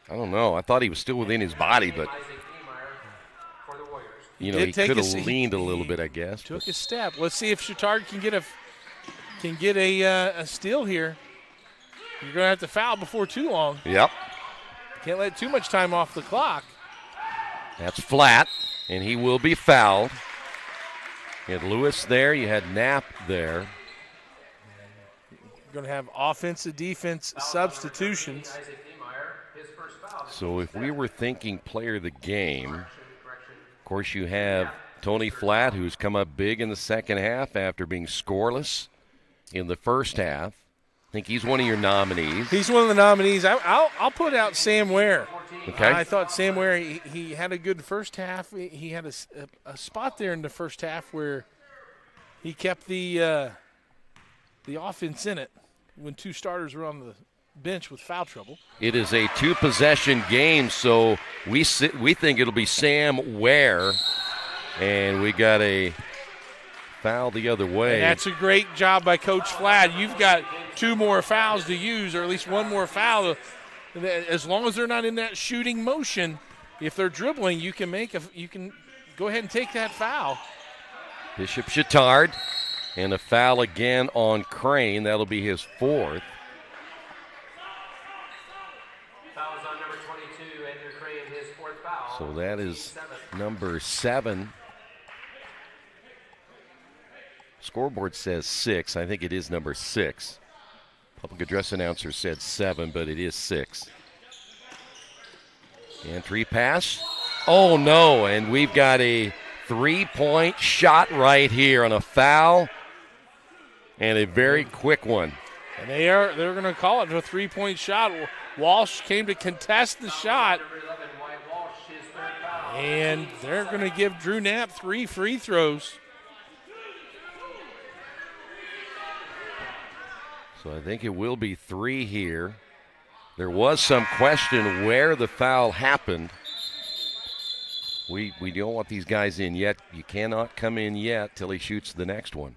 [SPEAKER 1] I don't know. I thought he was still within his body, but he could have leaned a little bit, I guess.
[SPEAKER 2] Took a step. Let's see if Chatard can get a steal here. You're going to have to foul before too long.
[SPEAKER 1] Yep.
[SPEAKER 2] Can't let too much time off the clock.
[SPEAKER 1] That's flat, and he will be fouled. You had Lewis there. You had Knapp there.
[SPEAKER 2] You're going to have offensive defense substitutions.
[SPEAKER 1] So if we were thinking player of the game, of course you have Tony Flatt, who's come up big in the second half after being scoreless in the first half. I think he's one of your nominees.
[SPEAKER 2] He's one of the nominees. I'll put out Sam Ware.
[SPEAKER 1] Okay.
[SPEAKER 2] I thought Sam Ware, he had a good first half. He had a spot there in the first half where he kept the offense in it when 2 starters were on the bench with foul trouble.
[SPEAKER 1] It is a 2-possession game, so we think it'll be Sam Ware, and we got a foul the other way.
[SPEAKER 2] And that's a great job by Coach Flatt. You've got 2 more fouls to use, or at least 1 more foul. As long as they're not in that shooting motion, if they're dribbling, you can go ahead and take that foul.
[SPEAKER 1] Bishop Chatard, and a foul again on Crane. That'll be his 4th.
[SPEAKER 3] Fouls on number 22 and your
[SPEAKER 1] So that is number 7. Scoreboard says 6. I think it is number 6. Public address announcer said 7, but it is 6. Entry pass. Oh, no, and we've got a 3-point shot right here on a foul, and a very quick one.
[SPEAKER 2] And they're going to call it a 3-point shot. Walsh came to contest the shot, and they're going to give Drew Knapp 3 free throws.
[SPEAKER 1] So I think it will be 3 here. There was some question where the foul happened. We don't want these guys in yet. You cannot come in yet till he shoots the next one.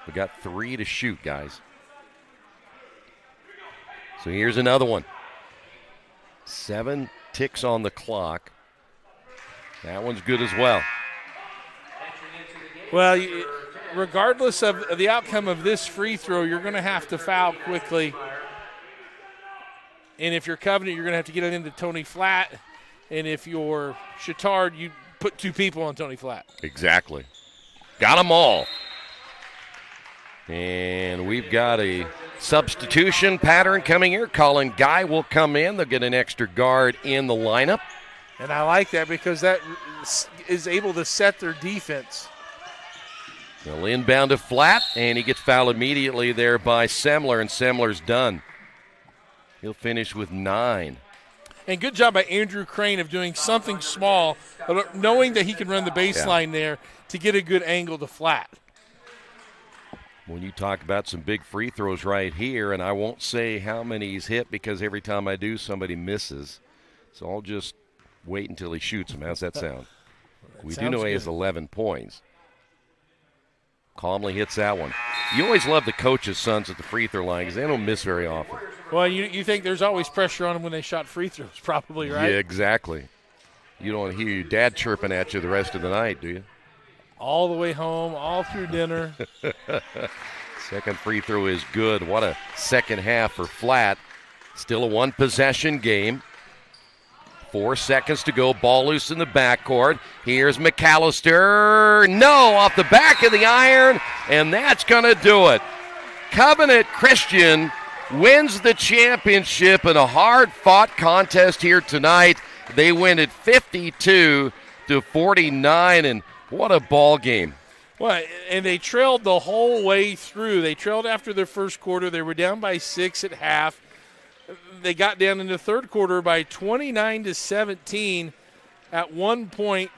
[SPEAKER 1] We got 3 to shoot, guys. So here's another one. 7 ticks on the clock. That one's good as well.
[SPEAKER 2] Well, regardless of the outcome of this free throw, you're going to have to foul quickly. And if you're Covenant, you're going to have to get it into Tony Flatt. And if you're Chatard, you put 2 people on Tony Flatt.
[SPEAKER 1] Exactly. Got them all. And we've got a substitution pattern coming here. Colin Guy will come in. They'll get an extra guard in the lineup.
[SPEAKER 2] And I like that because that is able to set their defense.
[SPEAKER 1] They'll inbound to Flatt, and he gets fouled immediately there by Semler, and Semler's done. He'll finish with 9.
[SPEAKER 2] And good job by Andrew Crane of doing something small, knowing that he can run the baseline there to get a good angle to Flatt.
[SPEAKER 1] When you talk about some big free throws right here, and I won't say how many he's hit because every time I do, somebody misses. So I'll just wait until he shoots them. How's that sound? We do know he has 11 points. Calmly hits that one. You always love the coach's sons at the free throw line because they don't miss very often.
[SPEAKER 2] Well, you think there's always pressure on them when they shot free throws, probably, right?
[SPEAKER 1] Yeah, exactly. You don't hear your dad chirping at you the rest of the night, do you?
[SPEAKER 2] All the way home, all through dinner.
[SPEAKER 1] Second free throw is good. What a second half for Flatt. Still a 1-possession game. 4 seconds to go. Ball loose in the backcourt. Here's McAllister. No, off the back of the iron, and that's going to do it. Covenant Christian wins the championship in a hard-fought contest here tonight. They win it 52-49, and what a ball game.
[SPEAKER 2] Well, and they trailed the whole way through. They trailed after their first quarter. They were down by 6 at half. They got down in the third quarter by 29-17 at one point,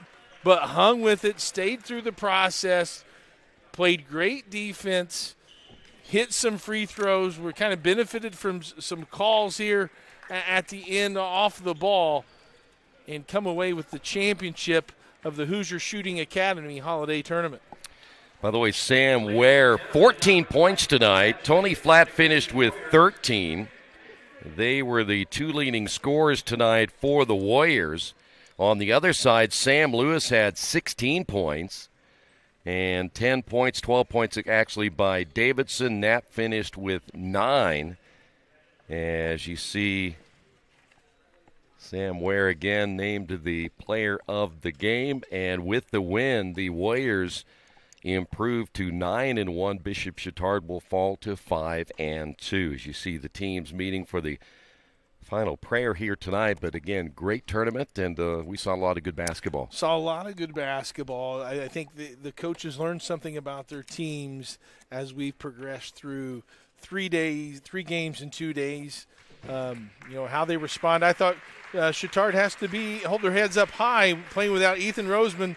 [SPEAKER 2] but hung with it, stayed through the process, played great defense, hit some free throws. Were kind of benefited from some calls here at the end off the ball, and come away with the championship of the Hoosier Shooting Academy Holiday Tournament.
[SPEAKER 1] By the way, Sam Ware, 14 points tonight. Tony Flatt finished with 13. They were the 2 leading scorers tonight for the Warriors. On the other side, Sam Lewis had 16 points and 10 points, 12 points actually by Davidson. Knapp finished with 9. As you see, Sam Ware again named the player of the game. And with the win, the Warriors improved to 9-1. Bishop Chatard will fall to 5-2. As you see the teams meeting for the final prayer here tonight. But again, great tournament, and we saw a lot of good basketball.
[SPEAKER 2] Saw a lot of good basketball. I think the coaches learned something about their teams as we progressed through 3 games in 2 days. How they respond. I thought Chatard has to hold their heads up high, playing without Ethan Roseman.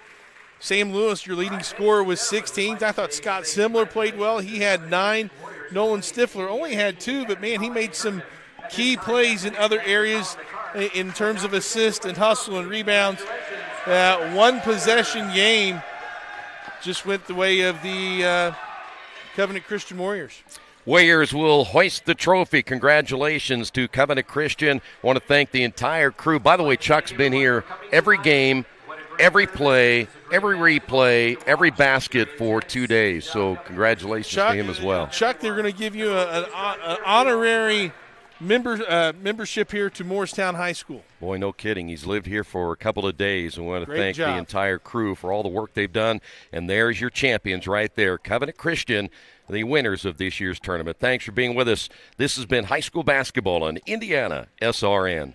[SPEAKER 2] Sam Lewis, your leading scorer, was 16th. I thought Scott Simler played well. He had 9. Nolan Stifler only had 2, but, man, he made some key plays in other areas in terms of assist and hustle and rebounds. 1-possession game just went the way of the Covenant Christian Warriors.
[SPEAKER 1] Warriors will hoist the trophy. Congratulations to Covenant Christian. I want to thank the entire crew. By the way, Chuck's been here every game, every play, every replay, every basket for 2 days. So congratulations to him as well.
[SPEAKER 2] Chuck, they're going to give you an honorary membership here to Morristown High School.
[SPEAKER 1] Boy, no kidding. He's lived here for a couple of days. We want to thank
[SPEAKER 2] job.
[SPEAKER 1] the entire crew for all the work they've done. And there's your champions right there, Covenant Christian, the winners of this year's tournament. Thanks for being with us. This has been high school basketball on Indiana SRN.